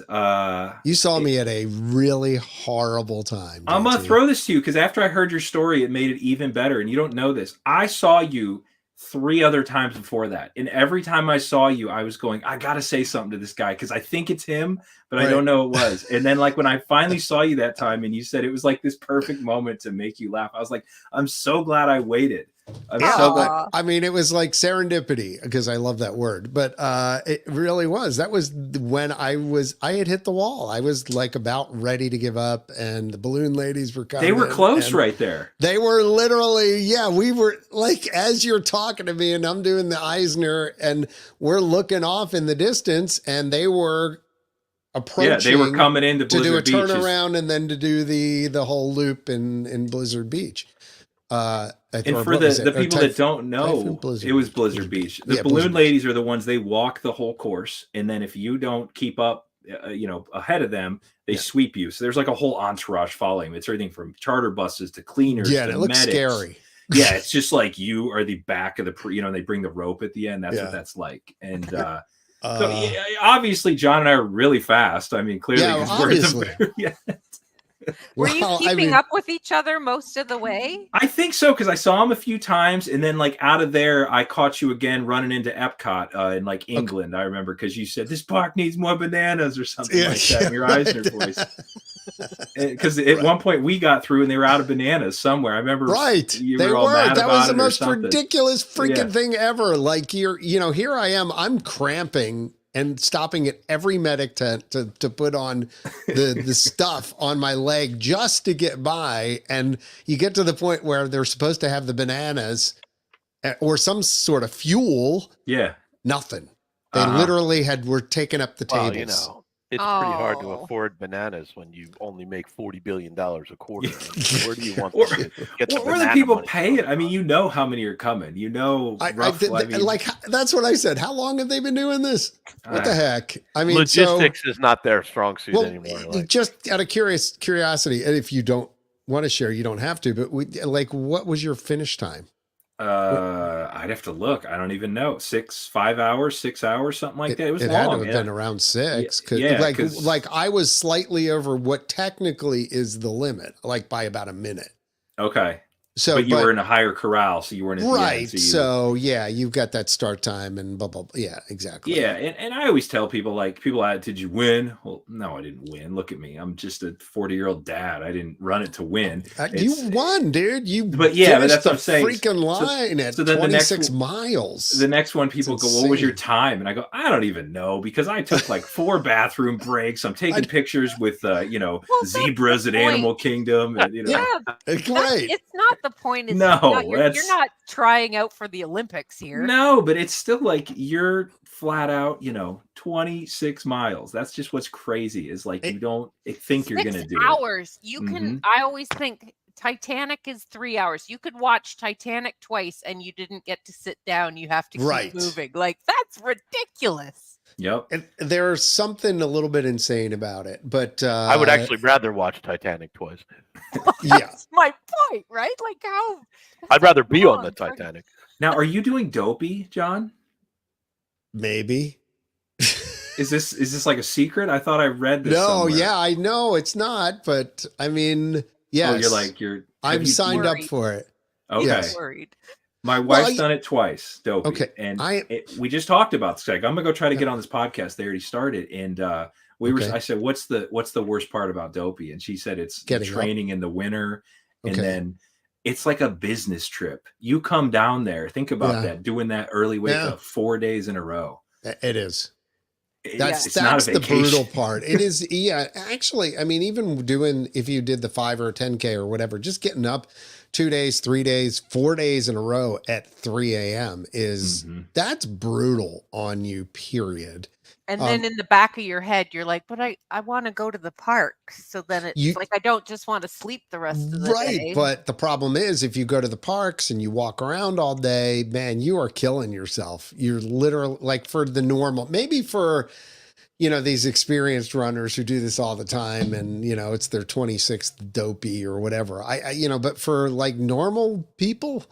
You saw me at a really horrible time. I'm gonna JT. throw this to you because after I heard your story, it made it even better. And you don't know this. I saw you 3 other times before that, and every time I saw you, I was going, I gotta say something to this guy because I think it's him, but I Right. don't know it was. And then like when I finally saw you that time, and you said it was like this perfect moment to make you laugh, I was like, I'm so glad I waited. I'm Yeah, so glad. I mean, it was like serendipity because I love that word, but it really was. That was when I had hit the wall. I was like about ready to give up, and the balloon ladies were coming. They were close and right there. They were literally, yeah, we were like, as you're talking to me and I'm doing the Eisner and we're looking off in the distance, and they were approaching. Yeah, they were coming into to do a Blizzard Beach. turnaround and then to do the whole loop in Blizzard Beach. And for the people that don't know, Blizzard it was Beach. Blizzard Beach. The Yeah, balloon Blizzard Beach. ladies are the ones, they walk the whole course, and then if you don't keep up, ahead of them, they Yeah. sweep you. So there's like a whole entourage following. It's everything from charter buses to cleaners. Yeah, and to it looks medics. scary. Yeah, it's just like you are the back of the, and they bring the rope at the end. That's Yeah. what that's like. And so yeah, obviously, John and I are really fast. I mean, clearly, Yeah, 'cause we're the- obviously. yeah. Were you Well, keeping up with each other most of the way? I think so because I saw him a few times, and then like out of there, I caught you again running into Epcot in like England. I remember because you said this park needs more bananas or something Yeah, like that in your yeah, Eisner right. voice. Because at one point we got through and they were out of bananas somewhere. I remember, Right. You They were all were. mad That about was the it or most something. ridiculous freaking Yeah. thing ever. Like here I am, I'm cramping and stopping at every medic tent to put on the stuff on my leg just to get by. And you get to the point where they're supposed to have the bananas or some sort of fuel. Yeah. Nothing. They Uh-huh. literally were taking up the Well, tables. it's pretty hard to Oh. afford bananas when you only make $40 billion a quarter. Where do you want Or- to get the Where do banana people money pay from? it? I mean, you know how many are coming. You know, That's what I said. How long have they been doing this? What the heck? I mean, Logistics is not their strong suit well, anymore. Like, just out of curiosity, and if you don't want to share, you don't have to. But what was your finish time? I'd have to look. I don't even know. 5 hours, 6 hours, something like that. It was It long. had to have yeah. been around 6. Yeah, Like I was slightly over what technically is the limit, like by about a minute. Okay. So, but you were in a higher corral, so you weren't at the end, right. so So yeah, you've got that start time and blah blah. Blah. Yeah, exactly. yeah, and I always tell people, like, did you win? Well, no, I didn't win. Look at me. I'm just a 40-year-old dad. I didn't run it to win. You won, dude. You But yeah, but finished that's what the I'm saying. freaking line at so then the next 26 miles. The next one, people It's go, what was your insane. time? And I go, I don't even know because I took like 4 bathroom breaks. I'm taking pictures with, that's zebras the at point. Animal Kingdom. And, Yeah, Great. it's not the point. No, you're not trying out for the Olympics here. No, but it's still like you're flat out, 26 miles. That's just what's crazy is like you don't think you're 6 going to do hours. You can. Mhm. I always think Titanic is 3 hours. You could watch Titanic twice and you didn't get to sit down. You have to keep Right. moving. Like that's ridiculous. it. Yep. And there's something a little bit insane about it, but I would actually rather watch Titanic twice. yeah. That's my point, right? Like how? I'd rather be on long the friggin- Titanic. Now, are you doing Dopey, John? Maybe. Is this like a secret? I thought I read this. No, somewhere. yeah, I know it's not, but I mean, yes. Oh, you're I'm signed up Worried. for it. okay. yes. Worried. My Well, wife's done it twice, Dopey. Okay, And we just talked about this. Like, I'm gonna go try to get on this podcast. They already started, and Okay. I said, "What's the worst part about Dopey?" And she said, "It's the Getting up. training in the winter, and Okay. then it's like a business trip. You come down there. Think about Yeah. that. Doing that early wake Yeah. up 4 days in a row. It is. It's That's not a the vacation. brutal part. It is. Yeah, actually, I mean, even doing, if you did the 5 or 10K or whatever, just getting up 2 days, 3 days, 4 days in a row at 3 a.m. is that's brutal on you, period. And then in the back of your head, you're like, but I want to go to the park. So then it's like, I don't just want to sleep the rest of the day. But the problem is, if you go to the parks and you walk around all day, man, you are killing yourself. You're literally, like, for the normal, maybe for, these experienced runners who do this all the time and, it's their 26th Dopey or whatever. But for like normal people,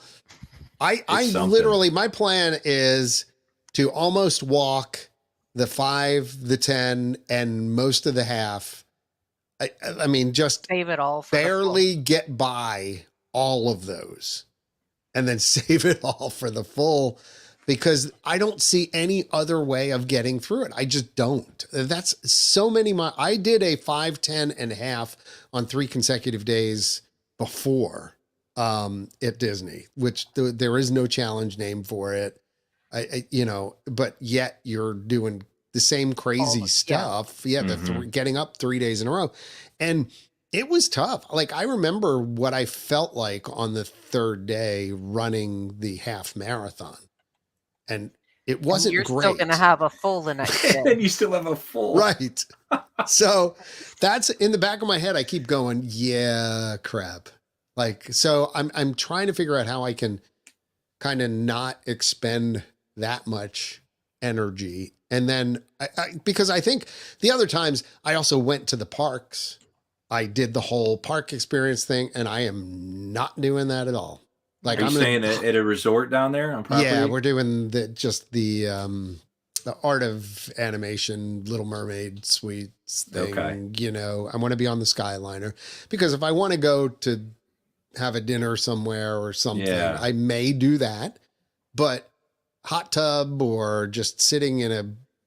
I literally, my plan is to almost walk the 5, the 10, and most of the half. I mean, just save it all. Barely get by all of those, and then save it all for the full, because I don't see any other way of getting through it. I just don't. That's so many. I did a 5, 10, and a half on 3 consecutive days before at Disney, which there is no challenge name for it. But yet you're doing the same crazy stuff. Yeah. Getting up 3 days in a row. And it was tough. Like, I remember what I felt like on the 3rd day running the half marathon, and it wasn't you're great. Still going to have a full the next day. And you still have a full. Right. So that's in the back of my head. I keep going, yeah, crap. Like, so I'm trying to figure out how I can kind of not expend that much energy. And then because I think the other times I also went to the parks, I did the whole park experience thing, and I am not doing that at all. Like, I'm staying at a resort down there on property? Yeah, we're doing the Art of Animation, Little Mermaid suites thing. Okay. I want to be on the Skyliner, because if I want to go to have a dinner somewhere or something, I may do that. But hot tub or just sitting in a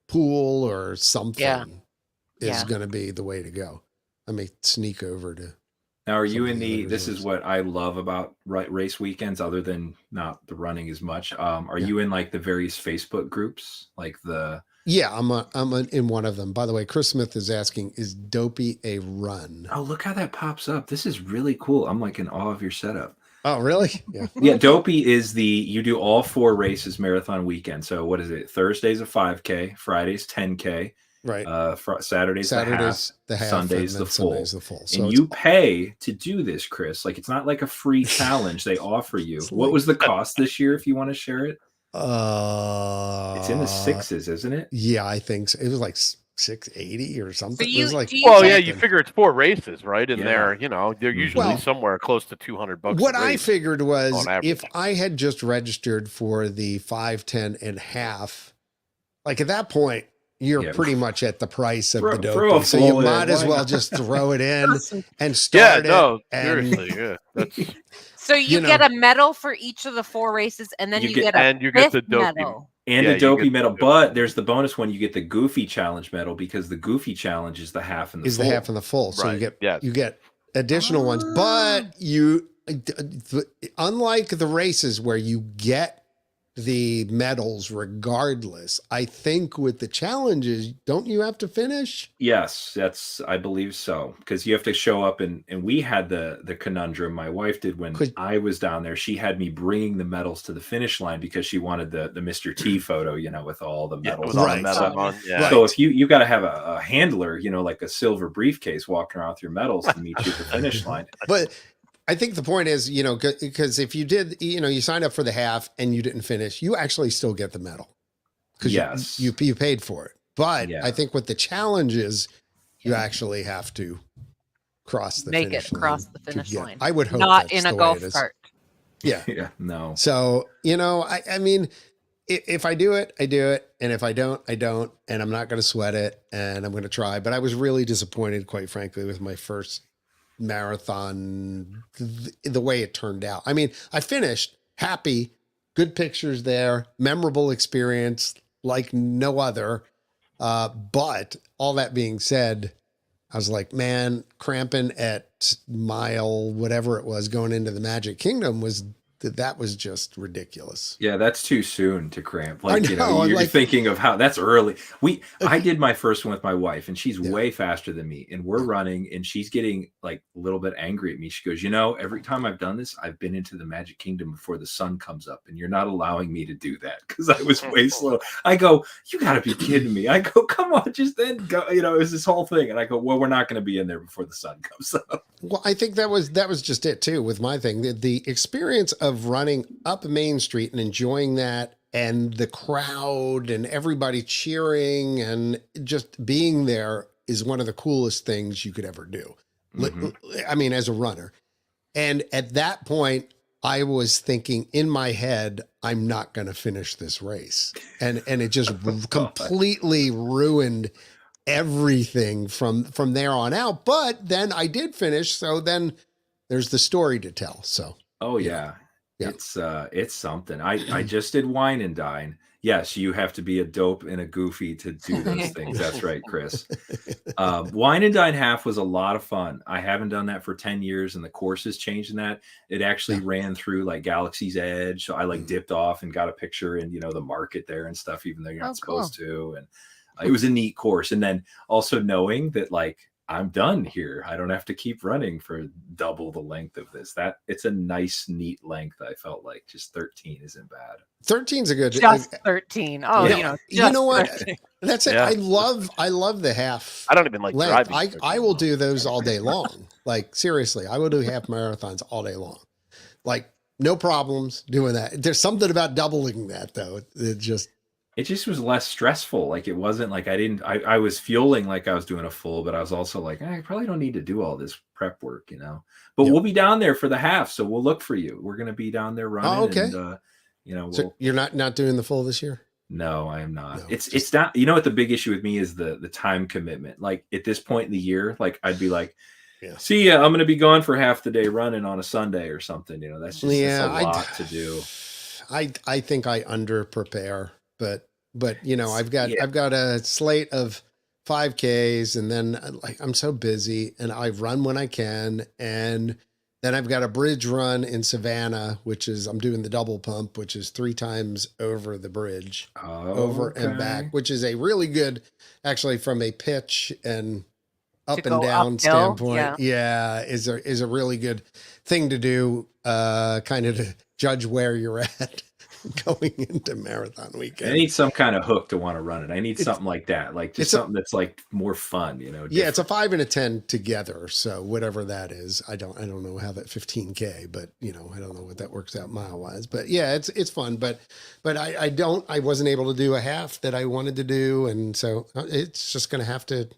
pool or something is going to be the way to go. I may sneak over to. Now, are you in this is what I love about race weekends, other than not the running as much. Are you in like the various Facebook groups, like the? Yeah, I'm in one of them. By the way, Chris Smith is asking, is Dopey a run? Oh, look how that pops up. This is really cool. I'm like in awe of your setup. Oh, really? Yeah. Yeah, Dopey is you do all 4 races marathon weekend. So what is it? Thursday's a 5K, Friday's 10K. Right. Saturday's the half, Sunday's the full. So and you pay to do this, Chris. Like, it's not like a free challenge they offer you. What was the cost this year, if you want to share it? It's in the 6s, isn't it? Yeah, I think so. It was like 680 or something. So you figure it's 4 races, right? And they're usually somewhere close to $200. What I figured was, if I had just registered for the 5, 10, and half, like at that point, you're pretty much at the price of the Dopey. So you might as well just throw it in and start seriously, That's... So you get a medal for each of the 4 races, and then you get the Dopey medal. And the Dopey medal, but there's the bonus one. You get the Goofy Challenge medal, because the Goofy Challenge is the half and the full. The half and the full. So you get additional ones, but unlike the races where you get the medals regardless, I think with the challenges, don't you have to finish? Yes, I believe so, because you have to show up, and we had the conundrum my wife did when I was down there. She had me bringing the medals to the finish line because she wanted the Mr. T photo, with all the medals. So if you got to have a handler, like a silver briefcase walking around with your medals to meet you at the finish line. But I think the point is, because if you did, you signed up for the half and you didn't finish, you actually still get the medal. Because you paid for it. But I think with the challenges, you actually have to cross the finish line. Across the finish line. I would hope not in a golf cart. Yeah. Yeah. No. So, I mean, if I do it, I do it. And if I don't, I don't. And I'm not going to sweat it. And I'm going to try. But I was really disappointed, quite frankly, with my first marathon, the way it turned out. I mean, I finished happy good pictures there, memorable experience like no other. But all that being said, I was like, man, cramping at mile whatever it was going into the Magic Kingdom that was just ridiculous. Yeah, that's too soon to cramp. I Like, know, you're like- thinking of how that's early. I did my first one with my wife, and she's way faster than me. And we're running, and she's getting like a little bit angry at me. She goes, every time I've done this, I've been into the Magic Kingdom before the sun comes up, and you're not allowing me to do that because I was way slow. I go, you got to be kidding me. I go, come on, just then go. It was this whole thing, and I go, well, we're not going to be in there before the sun comes up. Well, I think that was just it too with my thing. The experience of running up Main Street and enjoying that, and the crowd and everybody cheering and just being there is one of the coolest things you could ever do. I mean, as a runner. And at that point, I was thinking in my head, I'm not going to finish this race. And it just completely ruined everything from there on out. But then I did finish. So then there's the story to tell. So, oh yeah. It's something. I just did Wine and Dine. Yes, you have to be a dope and a goofy to do those things. That's right, Chris. Wine and Dine half was a lot of fun. I haven't done that for 10 years, and the course has changed in that. It actually ran through like Galaxy's Edge. So I like dipped off and got a picture in, the market there and stuff, even though you're not supposed to. And it was a neat course. And then also knowing that like, I'm done here. I don't have to keep running for double the length of this. It's a nice, neat length. I felt like just 13 isn't bad. 13's a good. Just 13. Oh, you know what? 13. That's it. Yeah. I love the half. I don't even like length. driving. I will do those all day long. Like seriously, I will do half marathons all day long. Like no problems doing that. There's something about doubling that though. It just was less stressful. Like it wasn't like I was feeling like I was doing a full, but I was also like, I probably don't need to do all this prep work, but we'll be down there for the half. So we'll look for you. We're going to be down there running. Oh, okay. And, so you're not doing the full this year? No, I am not. No, it's not, what the big issue with me is the time commitment. Like at this point in the year, like I'd be like, see ya, I'm going to be gone for half the day running on a Sunday or something. That's just a lot to do. I think I under prepare, but I've got a slate of 5Ks, and then I'm so busy, and I run when I can, and then I've got a bridge run in Savannah, which is I'm doing the double pump, which is 3 times over the bridge, over and back, which is a really good, actually from a pitch and up and down standpoint. Yeah, is a really good thing to do, kind of to judge where you're at. Going into marathon weekend. I need some kind of hook to want to run it. I need something like that, like just something that's like more fun, different. Yeah, it's a 5 and a 10 together. So whatever that is, I don't know how that 15K, but I don't know what that works out mile wise. But yeah, it's fun. But I wasn't able to do a half that I wanted to do, and so it's just gonna have to.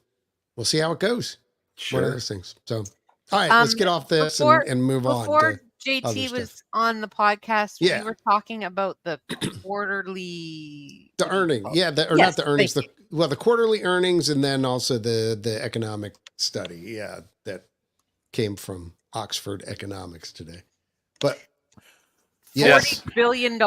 We'll see how it goes. Sure. One of those things. So all right, let's get off this and move on. Before JT was on the podcast, we were talking about the quarterly earning. Yeah, not the earnings. The quarterly earnings, and then also the economic study. Yeah, that came from Oxford Economics today. But $40 billion, they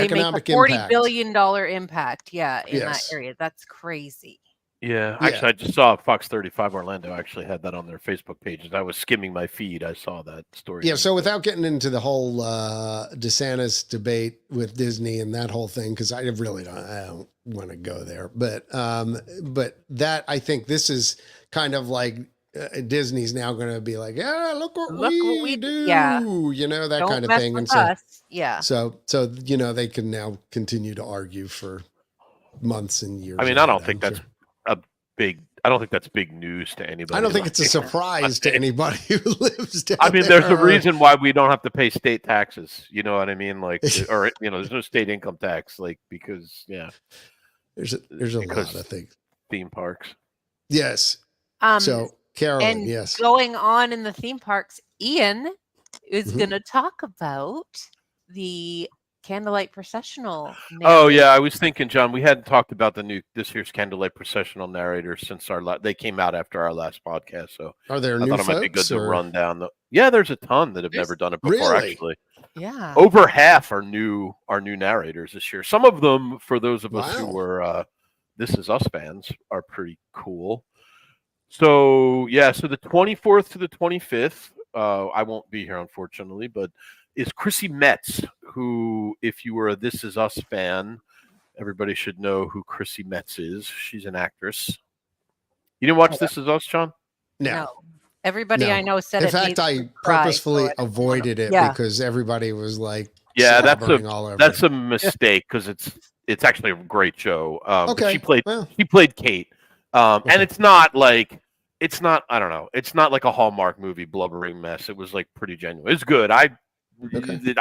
economic make a $40 impact. billion impact. Yeah, in that area. That's crazy. Yeah, actually, I just saw Fox 35 Orlando actually had that on their Facebook pages. I was skimming my feed. I saw that story. Yeah, so without getting into the whole DeSantis debate with Disney and that whole thing, because I don't want to go there. But that, I think this is kind of like Disney's now going to be like, look what we do, that Don't kind of mess thing. With And so, us. Yeah. So they can now continue to argue for months and years. I mean, I don't think that's big news to anybody. I don't think it's a surprise to anybody who lives down I mean, there. there's a reason why we don't have to pay state taxes. You know what I mean? Like, or there's no state income tax, like because there's a lot of things. Theme parks. Yes. So Carolyn, yes. Going on in the theme parks, Ian is going to talk about the Candlelight Processional. Oh yeah, I was thinking, John. We hadn't talked about this year's Candlelight Processional narrators since they came out after our last podcast. So Are there I new thought it might be good folks? to Or... run down the. Yeah, there's a ton that have There's- never done it before. Really? Actually, Yeah. over half are new narrators this year. Some of them, for those of us who Wow. were This Is Us fans, are pretty cool. So yeah, so the 24th to the 25th, I won't be here unfortunately, but is Chrissy Metz, who, if you were a This Is Us fan, everybody should know who Chrissy Metz is. She's an actress. You didn't watch This Is Us, John? No. Everybody No. I know said In it. fact, made I them cry, purposefully so I didn't wanna- avoided it Yeah. because everybody was like, Yeah, slobbering all over. that's a mistake because it's actually a great show. But Okay. she played Kate, and it's not I don't know, it's not like a Hallmark movie blubbering mess. It was like pretty genuine. It's good. I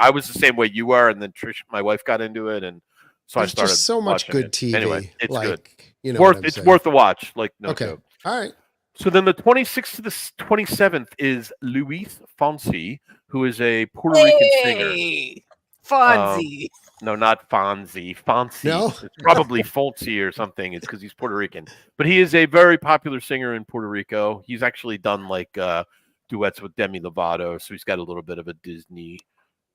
was the same way you were, and then Trish, my wife, got into it, and so There's I started. just so much watching good it. TV. Anyway, it's like, good. You know, what I'm It's saying. worth a watch. Like no Okay. joke. All right. So then the 26th to the 27th is Luis Fonsi, who is a Puerto Rican singer. Hey, Fonzie. No, not Fonzie. Fonsi. No? It's probably Fonsi or something. It's because he's Puerto Rican. But he is a very popular singer in Puerto Rico. He's actually done like duets with Demi Lovato, so he's got a little bit of a Disney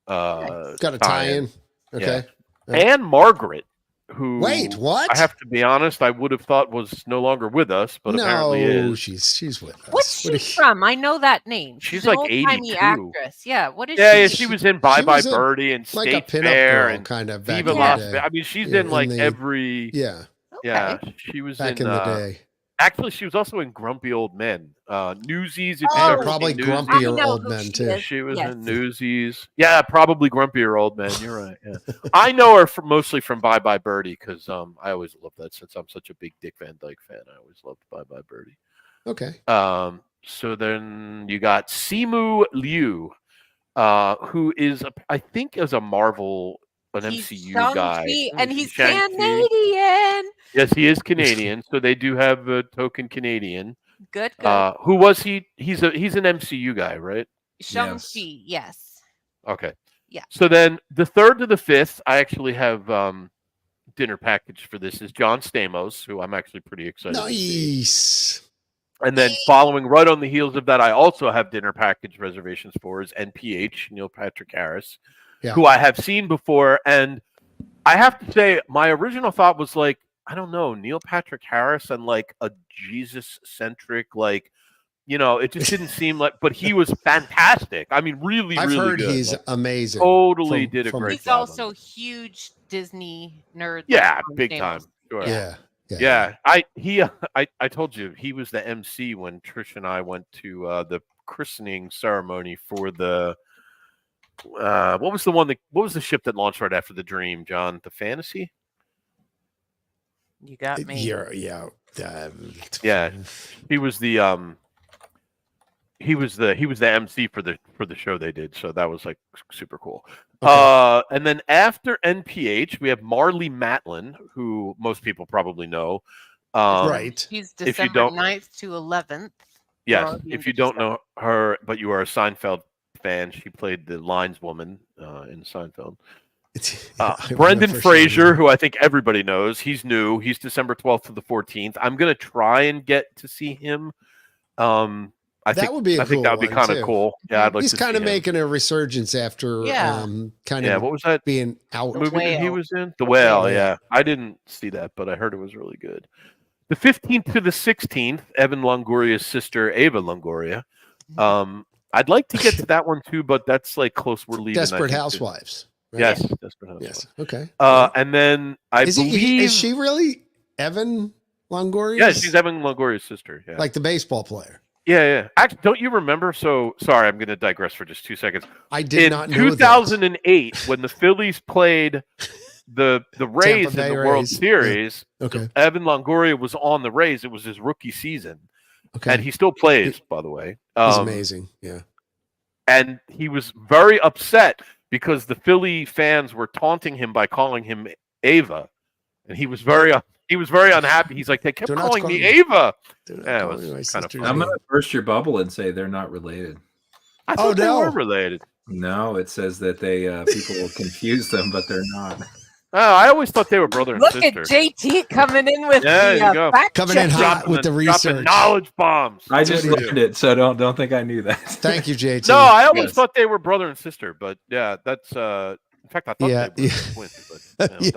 Got a tie-in. Okay. And Margaret, who Wait, what? I have to be honest, I would have thought was no longer with us, but apparently No, is. she's with us. What's What she from? I know that name. She's an like old-timey 82. actress. Yeah. What is Yeah, she? she was in Bye she Bye was a- Birdie and like a State pinup Fair girl and kind of back Viva in Las the Vegas. day. I mean, she's Yeah, in like in the- every. Yeah, Yeah, she was back in in the day. Actually, she was also in Grumpy Old Men. Newsies. If Oh, you've They're ever probably seen Newsies. grumpier I know old who men she too. is. She was Yes. in Newsies. Yeah, probably grumpier old men. You're right. Yeah, I know her mostly from Bye Bye Birdie because I always loved that since I'm such a big Dick Van Dyke fan. I always loved Bye Bye Birdie. Okay. So then you got Simu Liu, who is I think is a Marvel, an He's MCU Shang-Chi, guy, and he's Shang-Chi. Canadian. Yes, he is Canadian, so they do have a token Canadian. Good, good. Who was he? He's an MCU guy, right? Shang-Chi, yes. Okay. Yeah. So then the 3rd to the 5th, I actually have dinner package for this is John Stamos, who I'm actually pretty excited to see. Nice. And then following right on the heels of that, I also have dinner package reservations for is NPH, Neil Patrick Harris, Yeah. who I have seen before. And I have to say, my original thought was like, I don't know, Neil Patrick Harris and like a Jesus-centric, like, you know, it just didn't seem like, but he was fantastic. I mean, really, I've really heard good. he's Like, amazing. totally from- did a from- great He's job. also a huge Disney nerd. Yeah, like big Stamos. time. Sure. Yeah. Yeah, I told you he was the MC when Trish and I went to the christening ceremony for the what was the ship that launched right after the Dream, John? The Fantasy? You got me. Yeah. Yeah. He was the MC for the show they did, so that was like super cool. Okay. And then after NPH, we have Marley Matlin, who most people probably know. Right. He's if you December don't- 9th to 11th. Yes, Marley if and you don't know her, but you are a Seinfeld fan, she played the lineswoman in Seinfeld. I Brendan remember Fraser, seeing who I think everybody knows, he's new. He's December 12th to the 14th. I'm gonna try and get to see him. I think would be a I think cool that would be one, kind of too. cool. Yeah, I'd like he's to kind see of him. making a resurgence after Yeah. kind Yeah, of what was that being out. movie that he Whale. was in? The Whale. Whale. Yeah, I didn't see that, but I heard it was really good. The 15th to the 16th, Evan Longoria's sister Ava Longoria. I'd like to get to that one too, but that's like close. We're leaving. I Desperate think, Housewives. right? Yes, Desperate Housewives. Yes. Okay. And then I believe is she really Evan Longoria? Yeah, she's Evan Longoria's sister. Yeah. like the baseball player. Yeah. Actually, don't you remember? So sorry, I'm going to digress for just 2 seconds. I did In not know 2008, when the Phillies played the Rays in Bay the World Rays. Series, that. Okay. Evan Longoria was on the Rays. It was his rookie season, Okay. and he still plays, by the way. He's amazing. Yeah. And he was very upset because the Philly fans were taunting him by calling him Ava, and he was very unhappy. He's like, they kept Do not calling call me me- Ava. Do not Yeah, it call was me my kinda sister's funny. I'm name. going to burst your bubble and say they're not related. I Oh, thought they no. were related. No, it says that they people will confuse them, but they're not. Oh, I always thought they were brother and Look sister. at JT coming in with There you the go. fact Coming in check. hot with the Dropping research. knowledge bombs. I just What do you learned do? it, so don't think I knew that. Thank you, JT. No, I always Yes. thought they were brother and sister, but yeah, that's in fact I thought Yeah, they were yeah. twins, but Yeah.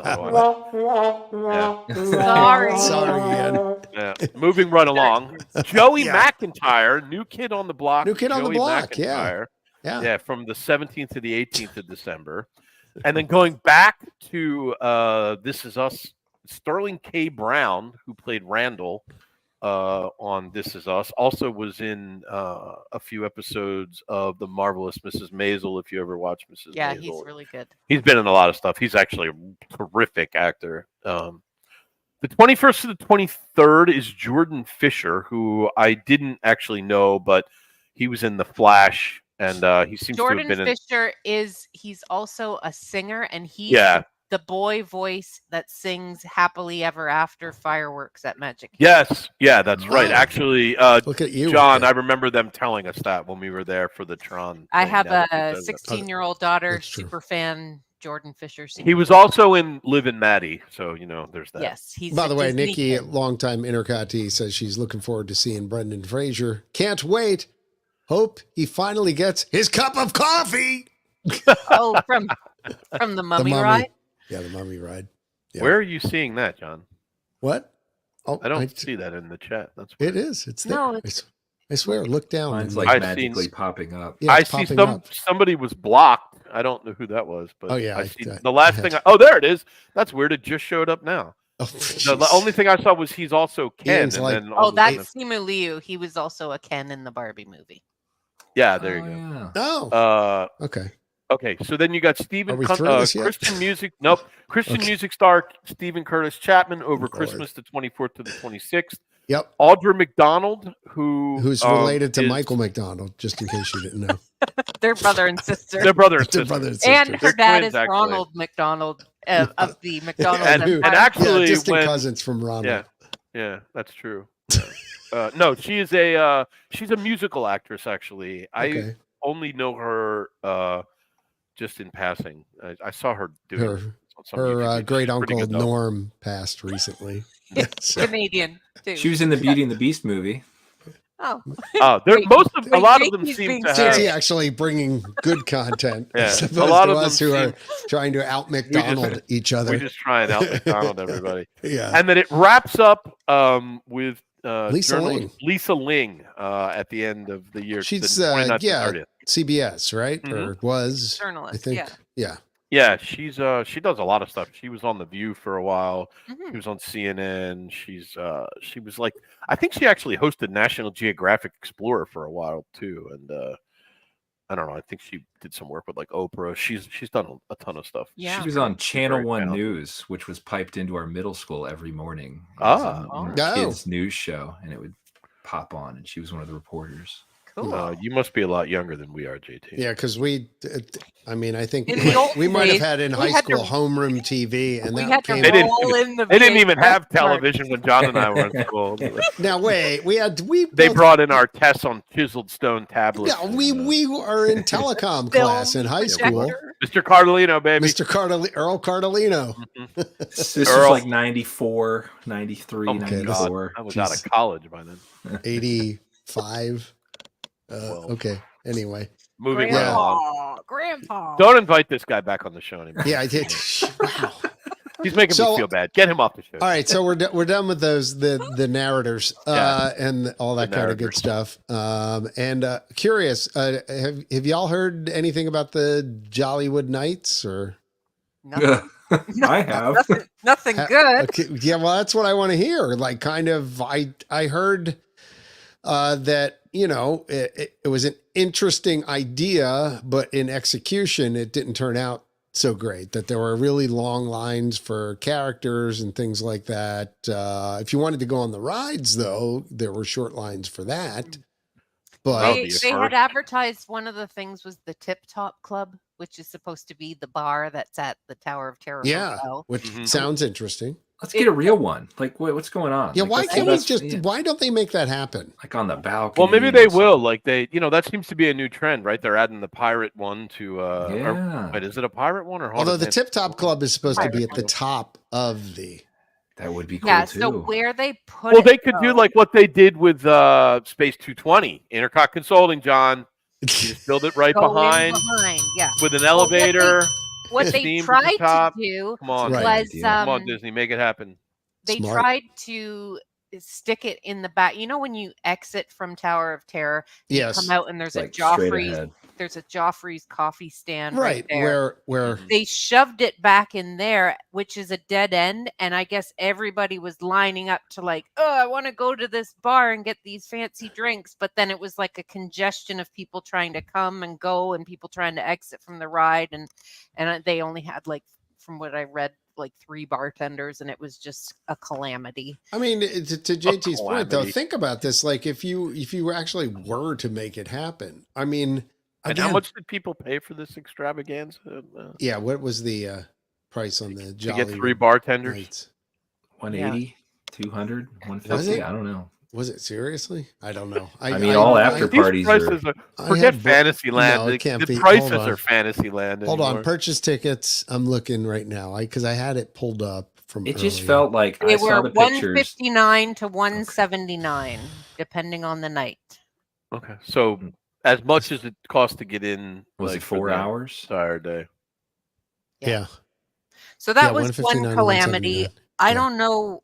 Sorry. Sorry, Ian. yeah. Moving right along. Joey Yeah. McIntyre, new kid on the block. New kid on the Joey block, yeah. McIntyre. Yeah. Yeah, from the 17th to the 18th of December. And then going back to This Is Us, Sterling K. Brown, who played Randall on This Is Us, also was in a few episodes of The Marvelous Mrs. Maisel, if you ever watch Mrs. Yeah, Maisel. he's really good. He's been in a lot of stuff. He's actually a terrific actor. The 21st to the 23rd is Jordan Fisher, who I didn't actually know, but he was in The Flash. And he seems Jordan to have been Fisher he's also a singer, and he's Yeah. the boy voice that sings Happily Ever After Fireworks at Magic. Yes, yeah, that's right. Oh. Actually, Look at you. John, with I remember them telling us that when we were there for the Tron. I thing. have Now that a you said that. 16-year-old daughter, That's true. super fan, Jordan Fisher. He was also in Liv and Maddie, so there's that. Yes, he's By a the way, Disney Nikki, kid. longtime Intercot, says she's looking forward to seeing Brendan Fraser. Can't wait. Hope he finally gets his cup of coffee. Oh, from the Mummy ride. Yeah, the Mummy ride. Yeah. Where are you seeing that, John? What? Oh, I don't see that in the chat. That's It weird. is. It's there. No, I swear. Look down. Mine's and like I've seen magically popping up. yeah, I it's see popping up. somebody was blocked. I don't know who that was, but Oh, yeah, I I- see I- the last I thing. had- Oh, there it is. That's weird. It just showed up now. Oh, The jeez. only thing I saw was he's also Ken. Ian's And like- then all Oh, of a sudden- that's Simu Liu. He was also a Ken in the Barbie movie. yeah. There you go. Yeah. Oh, okay. Okay, so then you got Stephen Are we through this yet? Christian music. Nope, Christian Okay. music star Stephen Curtis Chapman over Lord. Christmas, the 24th to the 26th. Yep. Audra McDonald, who's related to is Michael McDonald, just in case you didn't know. Their brother and sister. their brother and Their sister. brother and And sister. her dad twins, is actually. Ronald McDonald of the McDonald's And Empire. actually, yeah, distant when- cousins from Ronald. Yeah, that's true. No, she's a musical actress. Actually, I Okay. only know her just in passing. I saw her doing Her on some YouTube videos. great She's pretty uncle good, though. Norm passed recently. So- Canadian too. She was in the Beauty and the Beast movie. Oh, A Wait, lot of them JT's seem being to have. serious. JT actually bringing good content Yeah, as a opposed lot to of us them who seem- are trying to out McDonald each We other. just try and out McDonald everybody. Yeah. And then it wraps up with Lisa journalist Ling. Lisa Ling at the end of the year. She's, the 29th to yeah. 30th. CBS, right? Mhm. Or was, I journalist. think. Yeah. Yeah. Yeah, she does a lot of stuff. She was on The View for a while. Mhm. She was on CNN. She was like, I think she actually hosted National Geographic Explorer for a while too. And I don't know. I think she did some work with like Oprah. She's done a ton of stuff. Yeah. She was on Channel very 1 talented. News, which was piped into our middle school every morning. It Ah. was on Oh. our kids' news show, and it would pop on, and she was one of the reporters. Cool. You must be a lot younger than we are, JT. Yeah, because I think In the old we might have days, had in we high had to- school homeroom TV, and we that had to came. They didn't roll in the They didn't even VHS have mark. television when John and I were in school. Now wait, They both- brought in our tests on chiseled stone tablets. Yeah, we were in telecom Film class in high school. projector. Mr. Cardellino, baby. Mr. Earl Cardellino. This was Earl. like 94, 93, Oh my Okay, 94. I was Jeez. out of college by then. 85. Well. Okay. Anyway. Moving right along. Grandpa. Don't invite this guy back on the show anymore. Yeah, I did. Wow. He's making So- me feel bad. Get him off the show. All right, so we're done with those the narrators and all that The kind of good narrators. stuff. And curious, have y'all heard anything about the Jollywood Nights or? Nothing, I have. nothing good. Okay, yeah, well, that's what I want to hear. Like, kind of, I heard that it was an interesting idea, but in execution, it didn't turn out so great. That there were really long lines for characters and things like that. If you wanted to go on the rides, though, there were short lines for that. But That'll They, be a they had first. advertised one of the things was the Tip Top Club, which is supposed to be the bar that's at the Tower of Terror yeah, Hotel. which Mhm. sounds interesting. Let's get a real one. Like, what's going on? Yeah, Like, why let's can't do we this- just? yeah, Why don't they make that happen? like on the balcony? Well, maybe they or will. something. Like that seems to be a new trend, right? They're adding the pirate one to. Yeah. Wait, is it a pirate one or? Although Haunted the Mansion? Tip Top Club is supposed to be at the Pirate. top of the. That would be cool Yeah, too. so where they put Well, it, they could do though- like what they did with Space 220, Intercot Consulting, John. You just build it right go in behind yeah. with an Well, what they- elevator. What they steam to the tried to top. do Come on, Right. was idea. come on, Disney, make it happen. they Smart. tried to stick it in the back. You know when you exit from Tower of Terror, you Yes. come out and there's Like a straight Joffrey's ahead. there's a Joffrey's coffee stand Right, there. where They shoved it back in there, which is a dead end, and I guess everybody was lining up to like, oh, I want to go to this bar and get these fancy drinks, but then it was like a congestion of people trying to come and go and people trying to exit from the ride, and they only had, like, from what I read, like 3 bartenders, and it was just a calamity. I mean, to JT's point though, calamity. think about this. Like, if you actually were to make it happen, I mean, And how again, much did people pay for this extravaganza? Yeah, what was the price on the To Jolly get 3 bartenders? Nights? 180, 200, Was 150. it? I don't know. Was it seriously? I don't know. I mean, all after These parties prices are. are, forget had Fantasyland. no, it can't the be. prices Hold on. are Fantasyland. Hold on, anymore. purchase tickets. I'm looking right now because I had it pulled up from. It just earlier. felt like They I saw were the pictures. $159 to $179, depending on the night. Okay, so as much as it costs to get in, Was like, it for 4 the hours? entire day. Yeah. So that Yeah, was 159 one to calamity. 179. I Yeah. don't know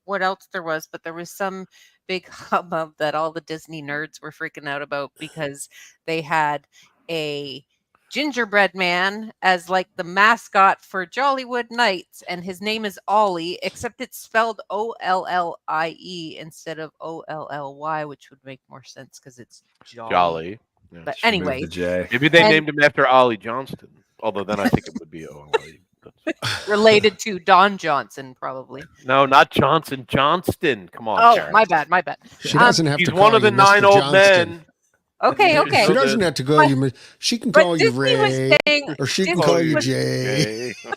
what else there was, but there was some big hubbub that all the Disney nerds were freaking out about because they had a gingerbread man as like the mascot for Jollywood Nights, and his name is Ollie, except it's spelled Ollie instead of Olly, which would make more sense because it's Jolly. Yeah. But Should move anyway, the J. Maybe they And- named him after Ollie Johnston. Although then I think it would be Ollie. related to Don Johnson, probably. No, not Johnson. Johnston. Come on. Oh, Karen. my bad. She doesn't have He's to call one of the you 9 Mr. old Johnston. men. Okay, Yeah, okay. She So doesn't the- have to call you. She can But call you Disney was Ray, saying, or she can Disney call you was- Jay, Okay.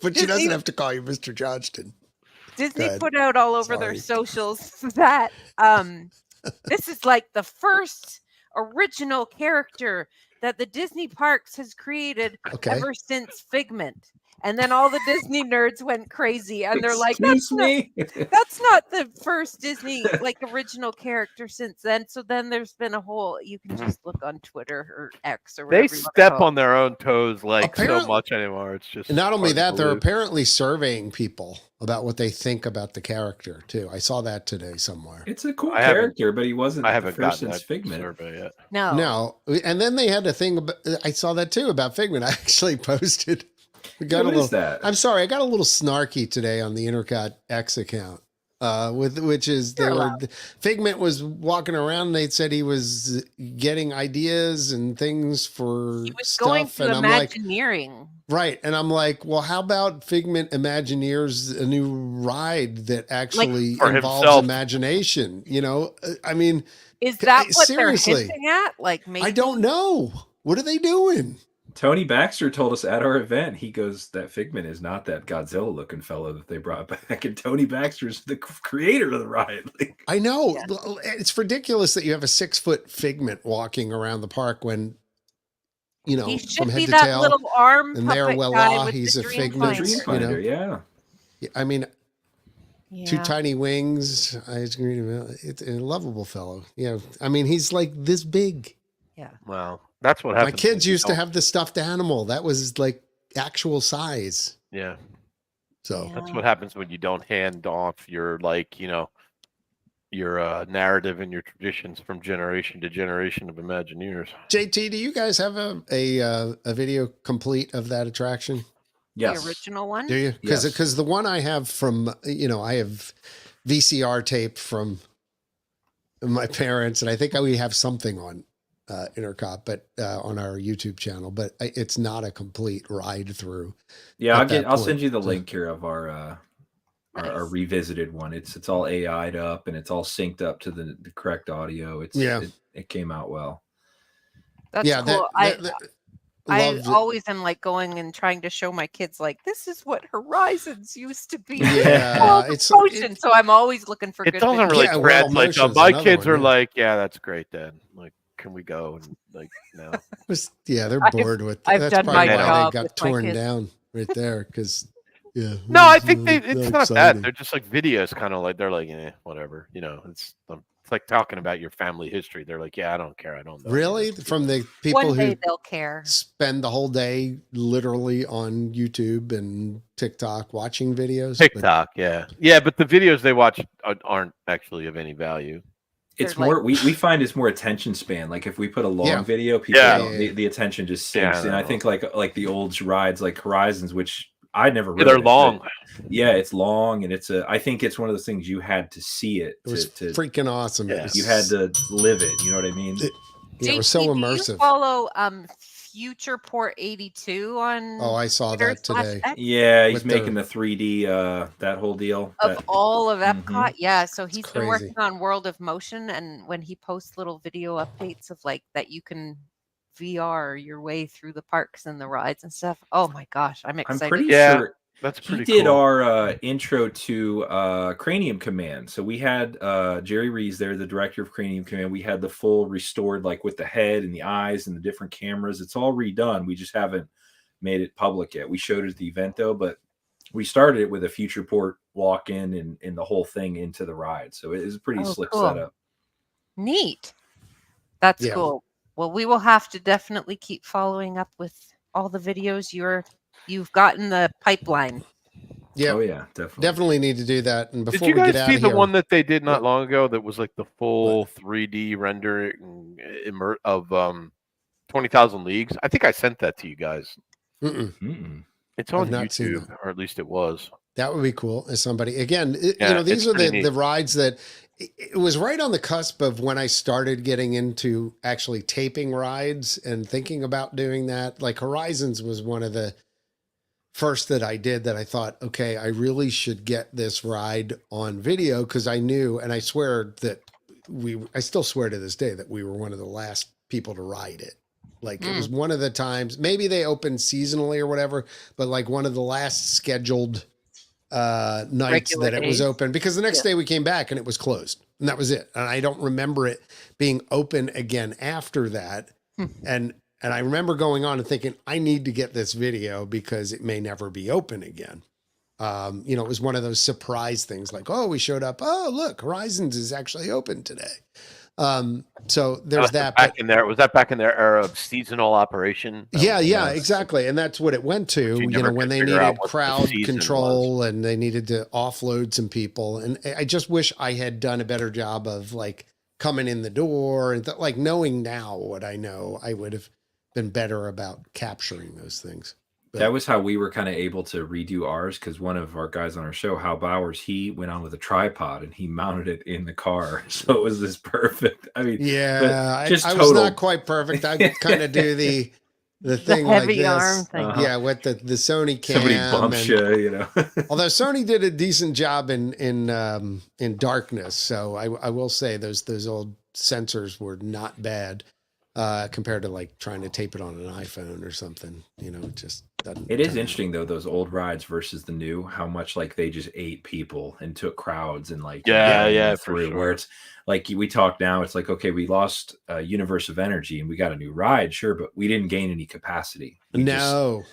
but she Disney- doesn't have to call you Mr. Johnston. Disney Good. put out all over their Sorry. socials that this is like the first original character that the Disney parks has created Okay. ever since Figment. And then all the Disney nerds went crazy, and they're like, "That's Excuse not, me. that's not the first Disney like original character since then." So then there's been a whole. You can just look on Twitter or X or whatever. They you wanna step call it. on their own toes like Apparently- so much anymore. It's just And not only hard to that, they're believe. apparently surveying people about what they think about the character too. I saw that today somewhere. It's a cool I haven't- character, but he wasn't I the haven't first gotten since that Figment. survey yet. No. No, and then they had a thing about. I saw that too about Figment. I actually posted. We got What a little. is that? I'm sorry, I got a little snarky today on the Intercot X account. Which is they You're were allowed. Figment was walking around. And they said he was getting ideas and things for He was stuff, going to and I'm like, Imagineering. right, and I'm like, well, how about Figment Imagineers, a new ride that actually for involves himself. imagination? You know, I mean, Is that what seriously. they're hinting at? Like maybe I don't know. What are they doing? Tony Baxter told us at our event, he goes, that Figment is not that Godzilla looking fellow that they brought back. And Tony Baxter's the creator of the ride. Like, I know. Yeah. It's ridiculous that you have a 6-foot Figment walking around the park when, you know, he from should head be to that tail. little arm and there, puppet well, guy with he's the a dream figment, the finder. Dreamfinder, you know. yeah. I mean, two Yeah. tiny wings. I agree. It's a lovable fellow. Yeah. I mean, he's like this big. Well, that's what My happens. kids when you used to don't- have the stuffed animal that was like actual size. Yeah, So Yeah. that's what happens when you don't hand off your your narrative and your traditions from generation to generation of Imagineers. JT, do you guys have a video complete of that attraction? Yes. The original one? Do you? Yes. Because the one I have from, I have VCR tape from my parents, and I think we have something on Intercot, but on our YouTube channel, but it's not a complete ride through. Yeah, at that I'll point, send you the so- link here of our Nice. revisited one. It's all AI'd up and it's all synced up to the correct audio. Yeah. It came out well. That's cool. loved. always am like going and trying to show my kids like this is what Horizons used to be. Yeah, it's Motion. So I'm always looking for It good doesn't videos. really Yeah, well, translate. Motion's My another kids one, are yeah. like, yeah, that's great, Dad. Like, can we go? And like, no. yeah, they're I've- bored with. I've That's done probably my why job they with got my torn kids. down right there. Because No, I think it's not exciting. that. They're just like videos, kind of like they're like, whatever. It's like talking about your family history. They're like, yeah, I don't care. I don't know. Really from the people One day who they'll care. spend the whole day literally on YouTube and TikTok watching videos. But TikTok, yeah, but the videos they watch aren't actually of any value. It's They're more we find it's more attention span. Like if we put a long Yeah. video, people Yeah. don't, the attention just sinks. Yeah, And I think like the old rides like Horizons, which I never Yeah, rode they're it, long. but yeah, it's long, and I think it's one of those things you had to see it. it was to freaking awesome. Yeah. you had to live it. You know what I mean? It was so JT, do you immersive. follow Future Port 82 on Oh, I saw Twitter that today. /X? Yeah, he's With making the 3D that whole deal. Of all of Mhm. Epcot, yeah. So he's been crazy. working on World of Motion, and when he posts little video updates of like that, you can VR your way through the parks and the rides and stuff. Oh my gosh, I'm I'm excited. pretty Yeah. sure That's he pretty did cool. our intro to Cranium Command. So we had Jerry Rees there, the director of Cranium Command. We had the full restored, like with the head and the eyes and the different cameras. It's all redone. We just haven't made it public yet. We showed it at the event though, but we started it with a Future Port walk-in and the whole thing into the ride. So it is a pretty Oh, slick cool. setup. Neat. That's Yeah. cool. Well, we will have to definitely keep following up with all the videos you've got in the pipeline. Yeah, Oh yeah, definitely. definitely need to do that. And Did before you we guys get out see of the here, one that they did not What? long ago that was like the full 3D rendering of 20,000 Leagues? I think I sent that to you guys. Mm-mm. Mm-mm. It's on I've not seen YouTube, that. or at least it was. That would be cool. As somebody again, Yeah, these it's are pretty the neat. rides that it was right on the cusp of when I started getting into actually taping rides and thinking about doing that. Like Horizons was one of the first that I did that I thought, okay, I really should get this ride on video because I knew, and I swear that I still swear to this day that we were one of the last people to ride it. Like it was one of the times, maybe they opened seasonally or whatever, but like one of the last scheduled nights Regular that it was days. open, because the next day we came back and it was closed and that was it. And I don't remember it being open again after that. And I remember going on and thinking, I need to get this video because it may never be open again. It was one of those surprise things like, oh, we showed up. Oh, look, Horizons is actually open today. So there's that. Back in there, was that back in their era of seasonal operation? Yeah, exactly. And that's what it went to, you never when could they figure out needed what the crowd season control and they needed to offload some people. And I just wish I had done a better job of like coming in the door and like knowing now what I know, I would have been better about capturing those things. But That was how we were kind of able to redo ours, because one of our guys on our show, Hal Bowers, he went on with a tripod and he mounted it in the car. So it was this perfect. I mean, yeah, just I was total- not quite perfect. I kind of do the The thing heavy like arm this. thing. Uh-huh. Yeah, with the Sony cam. somebody bumps and- you, Although Sony did a decent job in darkness, so I will say those old sensors were not bad compared to like trying to tape it on an iPhone or something. It just doesn't. It is interesting though, those old rides versus the new, how much like they just ate people and took crowds and like Yeah, for through sure. where it's like we talk now, it's like, okay, we lost Universe of Energy and we got a new ride, sure, but we didn't gain any capacity. We just, No,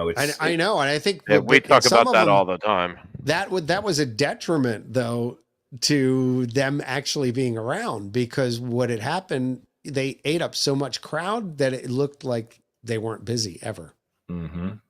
it's I know, and I think Yeah, we but talk some about of that them- all the time. That was a detriment though to them actually being around, because what had happened, they ate up so much crowd that it looked like they weren't busy ever. Mhm.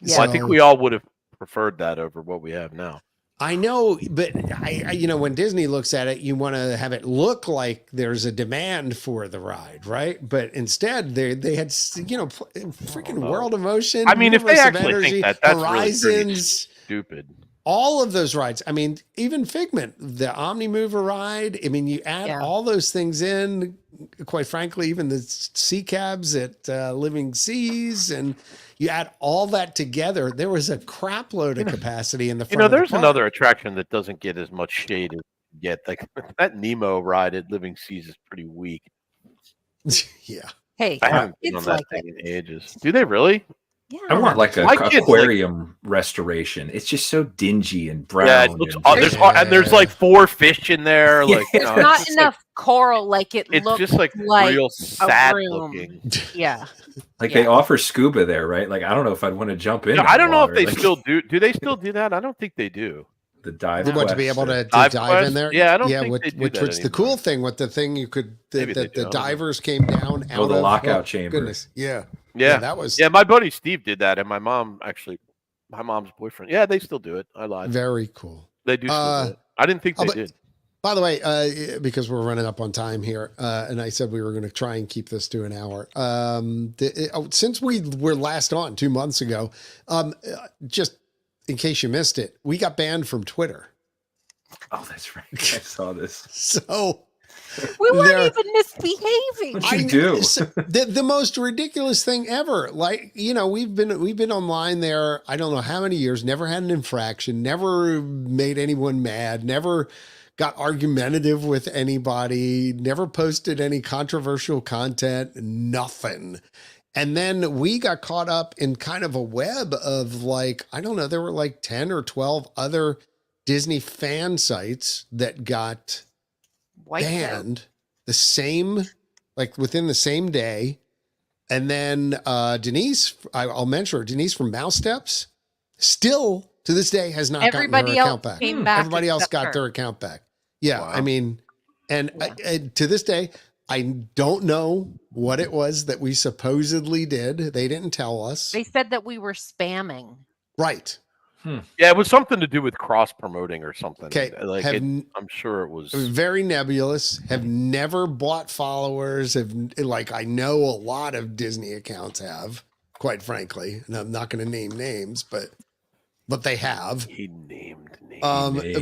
Yeah. Well, I think So- we all would have preferred that over what we have now. I know, but I when Disney looks at it, you want to have it look like there's a demand for the ride, right? But instead, they had freaking no. World of Motion. I mean, if they Universe of actually think Energy, that, that's really pretty Horizons, stupid. all of those rides. I mean, even Figment, the Omnimover ride. I mean, you add Yeah. all those things in. Quite frankly, even the sea cabs at Living Seas, and you add all that together, there was a crap load of capacity in the front. There's of the another attraction that doesn't get as much shade as yet. Like that Nemo ride at Living Seas is pretty weak. yeah. Hey, I haven't been on kids that like thing it. in ages. Do they really? Yeah. I want like a My kids, aquarium restoration. It's just so dingy and brown. Yeah, it looks. and Oh, just- and there's like 4 fish in there. Like, There's it's not just enough coral. Like it it's looks just like real sad room. looking. Yeah. like they offer scuba there, right? Like I don't know if I'd want to jump in. Yeah, that I don't know if water. they Like, still do. Do they still do that? I don't think they do. the dive. What, to be quest able or- to Dive dive quest? in there? Yeah, I don't think they do which that was the anymore. cool thing with the thing you could Maybe they that do, I the don't know. divers came down out Oh, the of. lockout chamber. Goodness, yeah, Yeah, that was my buddy Steve did that, and my mom's boyfriend. Yeah, they still do it. I lied. very cool. They do still do it. I didn't think they but- did. By the way, because we're running up on time here, and I said we were going to try and keep this to an hour. Since we were last on 2 months ago, just in case you missed it, we got banned from Twitter. Oh, that's right. I saw this. So We weren't They're- even misbehaving. What'd you do? the most ridiculous thing ever. Like, we've been online there. I don't know how many years. Never had an infraction. Never made anyone mad. Never got argumentative with anybody. Never posted any controversial content. Nothing. And then we got caught up in kind of a web of like, I don't know, there were like 10 or 12 other Disney fan sites that got Wiped out. banned within the same day. And then Denise, I'll mention her, Denise from Mouse Steps, still to this day has not gotten Everybody her else account back. came back. Everybody else except got her. their account back. Yeah, Wow. I mean, and to this day, I don't know what it was that we supposedly did. They didn't tell us. They said that we were spamming. Right. Yeah, it was something to do with cross promoting or something. Okay. Like I'm sure it was. Very nebulous. Have never bought followers. I know a lot of Disney accounts have, quite frankly, and I'm not going to name names, but they have. He named names.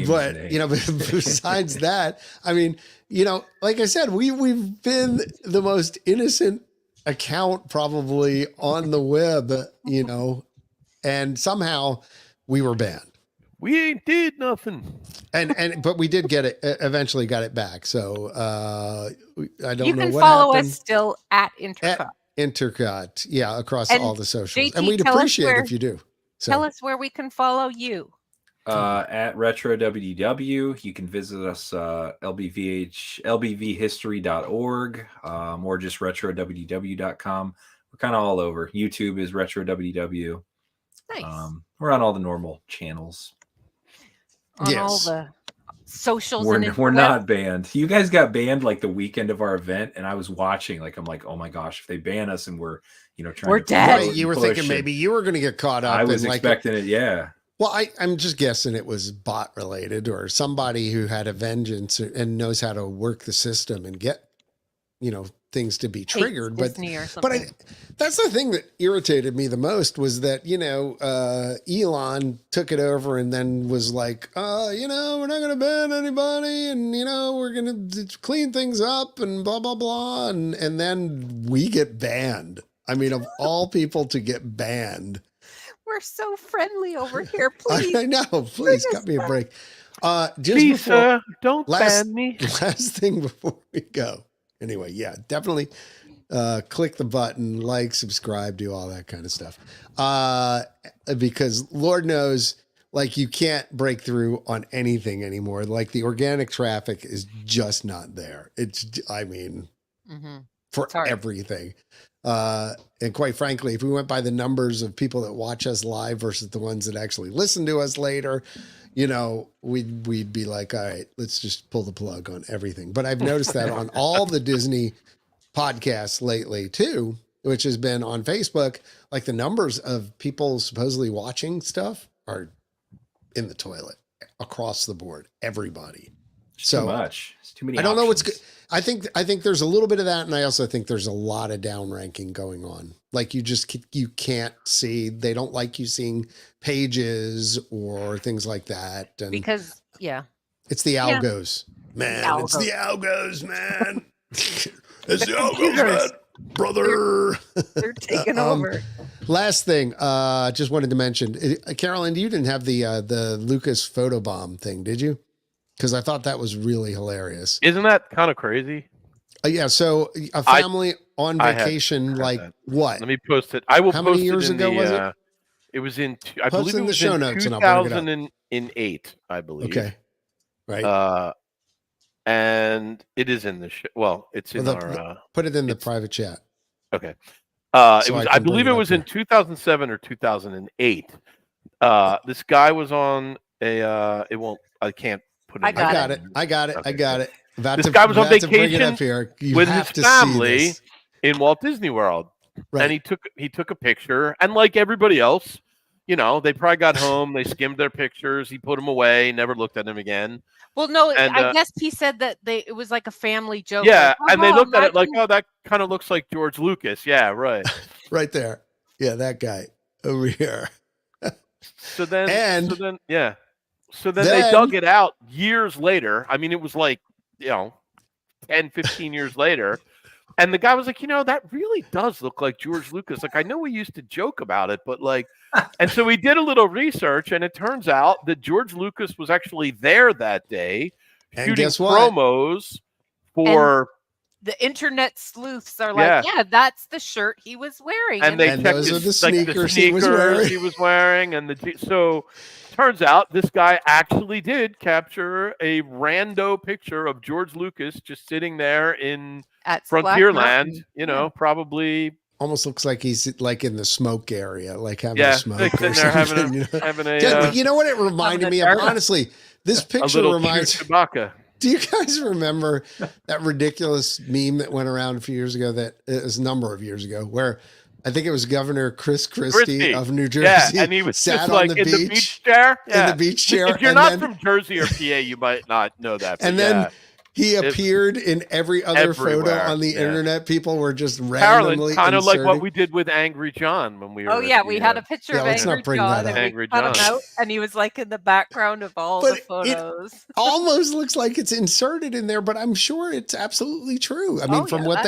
But besides that, I mean, like I said, we've been the most innocent account probably on the web, and somehow we were banned. We ain't did nothing. But we did get it. Eventually, got it back. So I don't You know can what follow happened. us still at Intercut. At INTERCOT, yeah, across And all the socials, JT, and we'd tell us appreciate where- if you do. So, Tell us where we can follow you. At Retro WDW, you can visit us lbvhistory.org or just retrowdw.com. We're kind of all over. YouTube is Retro WDW. Nice. We're on all the normal channels. On all yes. the socials. We're and not banned. You guys got banned like the weekend of our event, and I was watching. I'm like, oh my gosh, if they ban us and we're trying We're to dead. promote Right, and you were push thinking and maybe you were going to get caught up. I was in expecting it. Yeah. Well, I'm just guessing it was bot related or somebody who had a vengeance and knows how to work the system and get, things to be triggered. But Disney or But something. that's the thing that irritated me the most was that, Elon took it over and then was like, we're not going to ban anybody and, we're going to clean things up and blah, blah, blah. And then we get banned. I mean, of all people to get banned. We're so friendly over here. Please. I know. Please cut me a break. Just Please, before, sir, don't last- ban me. last thing before we go. Anyway, yeah, definitely click the button, like, subscribe, do all that kind of stuff. Because Lord knows, like, you can't break through on anything anymore. Like, the organic traffic is just not there. Mhm. For Sorry. everything. And quite frankly, if we went by the numbers of people that watch us live versus the ones that actually listen to us later, we'd be like, all right, let's just pull the plug on everything. But I've noticed that on all the Disney podcasts lately too, which has been on Facebook, like the numbers of people supposedly watching stuff are in the toilet across the board, everybody. It's So, too much. It's too many. I don't know what's good. options. I think there's a little bit of that, and I also think there's a lot of down ranking going on. Like you can't see. They don't like you seeing pages or things like that. And Because, yeah. it's the Yeah. algos, man. The It's the algos, man. It's the algos, computers. man, brother. They're taking Um, over. Last thing, just wanted to mention, Carolyn, you didn't have the Lucas photobomb thing, did you? Because I thought that was really hilarious. Isn't that kind of crazy? Yeah, so a family on I had vacation like that. what? Let me post it. I will. How post many years it in ago the, was it? It was in. I Post believe in it the was show in notes and I'll bring it up. 2008. I believe. Okay. Right. And it is in the show. Well, it's in our. Put it in the it's- private chat. Okay. So It was. I I can bring believe it it up was in here. 2007 or 2008. This guy was on a. It won't. I can't put it. I in got the- it. I got it. Okay, got it. This guy was on about to bring it vacation up here. You with have his to family see this. in Walt Disney World. Right. And he took a picture, and like everybody else, you know, they probably got home, they skimmed their pictures, he put them away, never looked at them again. Well, no, And, I guess he said that it was like a family joke. Yeah, like, and they "Haha, looked at it like, imagine-" oh, that kind of looks like George Lucas. Yeah, right. Right there. Yeah, that guy over here. So then, And so then they dug it out years later. I mean, it was like, 10, 15 years later. And the guy was like, that really does look like George Lucas. Like, I know we used to joke about it, but like, and so we did a little research, and it turns out that George Lucas was actually there that day And shooting guess what? promos for. The internet sleuths are like, yeah, that's the shirt he was wearing. And they And checked those his, are the like, sneakers he was wearing. he was wearing, and so turns out this guy actually did capture a rando picture of George Lucas just sitting there at Splash Frontierland, Mountain. probably almost looks like he's like in the smoke area, like having a like smoke sitting or there something. having a Yeah, you know what it reminded me of? Having a Honestly, this a picture little reminds. Chewbacca. Do you guys remember that ridiculous meme that went around a few years ago? That it was a number of years ago, where I think it was Governor Chris Christie of New Jersey. Yeah, and he was sat just on like the in beach, the beach chair. in the beach chair. If you're and not then, from Jersey or PA, you might not know that. But and then he appeared in every other photo everywhere, on the yeah. internet. People were just Carolyn, randomly kind of like what inserting- we did with Angry John when we were. Oh at yeah, the, we had a picture of let's not Angry bring John, that up. and Angry we cut him John. out, and he was like in the background of all But the photos. almost looks like it's inserted in there, but I'm sure it's absolutely true. I mean, from what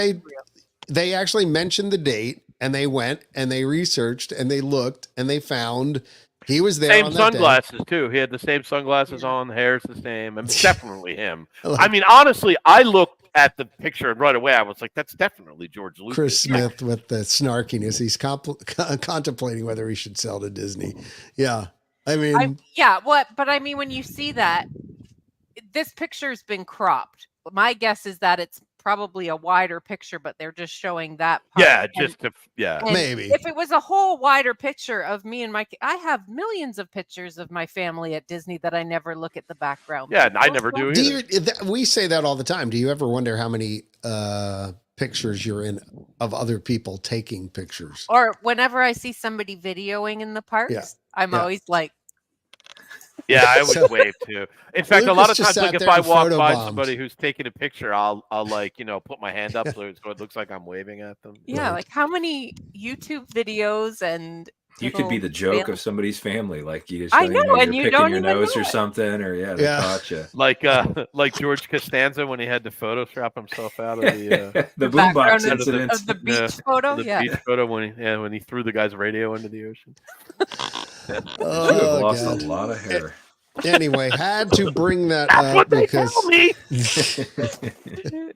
they actually mentioned the date, and they went and they researched and they looked and they found he was there. Same on that sunglasses day. too. He had the same sunglasses on. The hair's the same. It's definitely him. Like I mean, honestly, I looked at the picture and right away I was like, "That's definitely George Lucas." Chris Smith with the snarkiness. He's contemplating whether he should sell to Disney. Yeah, I mean, But I mean, when you see that, this picture's been cropped. My guess is that it's probably a wider picture, but they're just showing that part. Yeah, And maybe. if it was a whole wider picture of me and my, I have millions of pictures of my family at Disney that I never look at the background. Yeah, I never do either. We say that all the time. Do you ever wonder how many pictures you're in of other people taking pictures? Or whenever I see somebody videoing in the parks, I'm always like, yeah, I would wave too. In fact, a lot of Lucas times, just like sat if there I and walk by photobombed. somebody who's taking a picture, I'll like put my hand up so it looks like I'm waving at them. yeah, like how many YouTube videos and You could be the joke of somebody's family, like you just I know, and you're you picking don't your even nose know or it. something, or they caught you. Like George Costanza when he had to Photoshop himself out of the the background boombox of incident. of the beach photo. the Yeah. beach photo when he threw the guy's radio into the ocean. You have Oh, lost God. a lot of hair. Anyway, had to bring that That's up what they because tell me.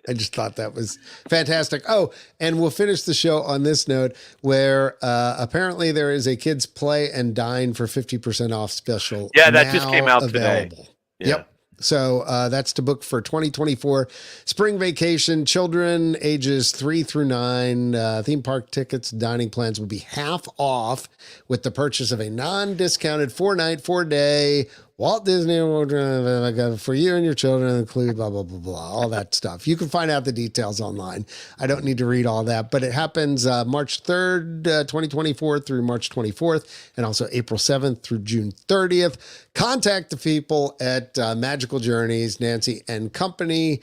I just thought that was fantastic. Oh, and we'll finish the show on this note where apparently there is a kids play and dine for 50% off special. Yeah, that just now came out today. available. Yeah. Yep. So that's to book for 2024 spring vacation. Children ages 3 through 9. Theme park tickets, dining plans will be half off with the purchase of a non-discounted 4-night, 4-day Walt Disney World for you and your children, include blah, blah, blah, blah, all that stuff. You can find out the details online. I don't need to read all that, but it happens March 3rd, 2024 through March 24th, and also April 7th through June 30th. Contact the people at Magical Journeys, Nancy and Company,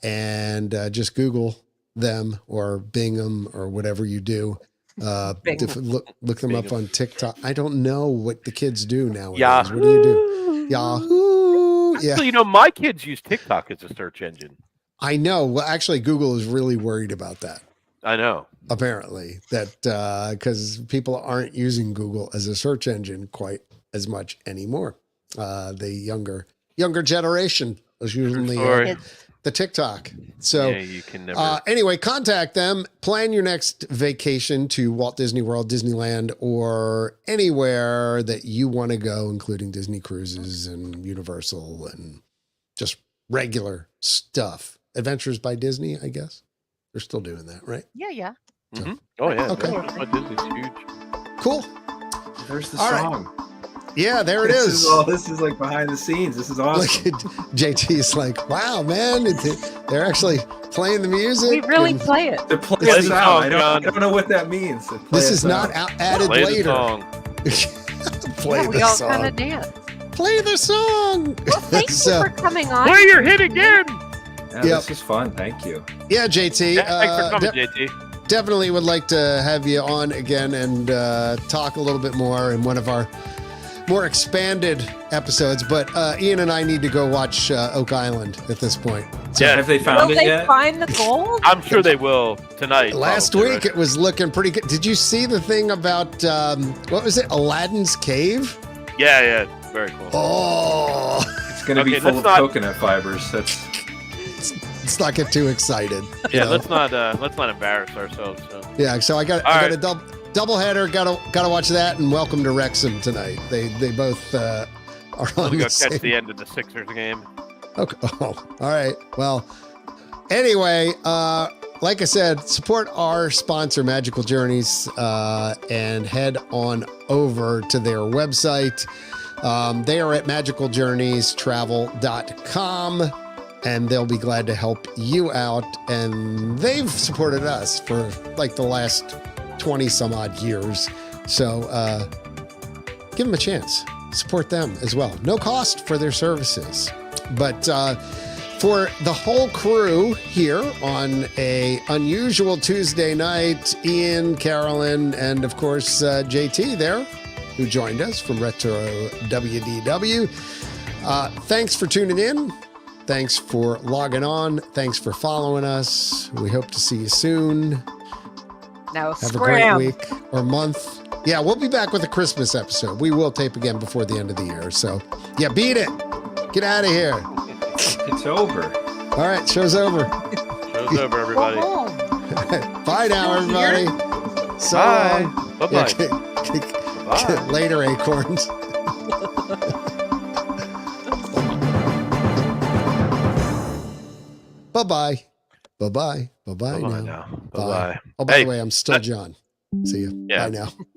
and just Google them or Bing them or whatever you do. Look them up on TikTok. I don't know what the kids do nowadays. Yahoo. What do you do? Yahoo. Yeah. Actually, my kids use TikTok as a search engine. I know. Well, actually, Google is really worried about that. I know. Apparently, that because people aren't using Google as a search engine quite as much anymore. The younger generation is usually the TikTok. So yeah, you can never. anyway, contact them. Plan your next vacation to Walt Disney World, Disneyland, or anywhere that you want to go, including Disney Cruises and Universal and just regular stuff. Adventures by Disney, I guess. They're still doing that, right? Yeah. Mhm. Oh yeah. Okay. No, Disney's huge. Cool. There's the All right. song. Yeah, there it This is. This is like behind the scenes. This is awesome. Look at JT's like, wow, man, they're actually playing the music. We really and play it. They're playing Play this the out. song, I John. don't know what that means. They play This us is not added Play later. the song. Play Yeah, we the all song. kind of dance. Play the song. Well, thank So- you for coming on. Play your hit again. Yeah, Yep. This was fun. Thank you. Yeah, JT. Yeah, thanks for coming, JT. Definitely would like to have you on again and talk a little bit more in one of our more expanded episodes. But Ian and I need to go watch Oak Island at this point. So Yeah. Have they Will found it they yet? find the gold? I'm sure they will tonight. last probably, week right? it was looking pretty good. Did you see the thing about what was it? Aladdin's Cave? Yeah, very cool. Oh, It's going to be Okay, full let's of not- coconut fibers. That's let's not get too excited. you Yeah, know? let's not embarrass ourselves. So. Yeah, so I got All a right. double header. Gotta watch that and welcome to Wrexham tonight. They both are I'm on gonna the go same. catch the end of the Sixers game. Okay. Oh, all right. Well, anyway, like I said, support our sponsor, Magical Journeys, and head on over to their website. They are at magicaljourneystravel.com, and they'll be glad to help you out. And they've supported us for like the last 20 some odd years. So give them a chance. Support them as well. No cost for their services. But for the whole crew here on a unusual Tuesday night, Ian, Carolyn, and of course JT there, who joined us from Retro WDW. Thanks for tuning in. Thanks for logging on. Thanks for following us. We hope to see you soon. Now Have scram. a great week or month. Yeah, we'll be back with a Christmas episode. We will tape again before the end of the year. So, yeah, beat it. Get out of here. it's over. All right, show's over. Show's over, Go everybody. home. Bye now, everybody. So Bye. long. Bye-bye. Yeah, Bye. later, acorns. Bye-bye. Bye-bye. Bye-bye Bye-bye now. now. Bye. Bye-bye. Oh, by Hey, the way, I'm still John. See you. Yeah. Bye now.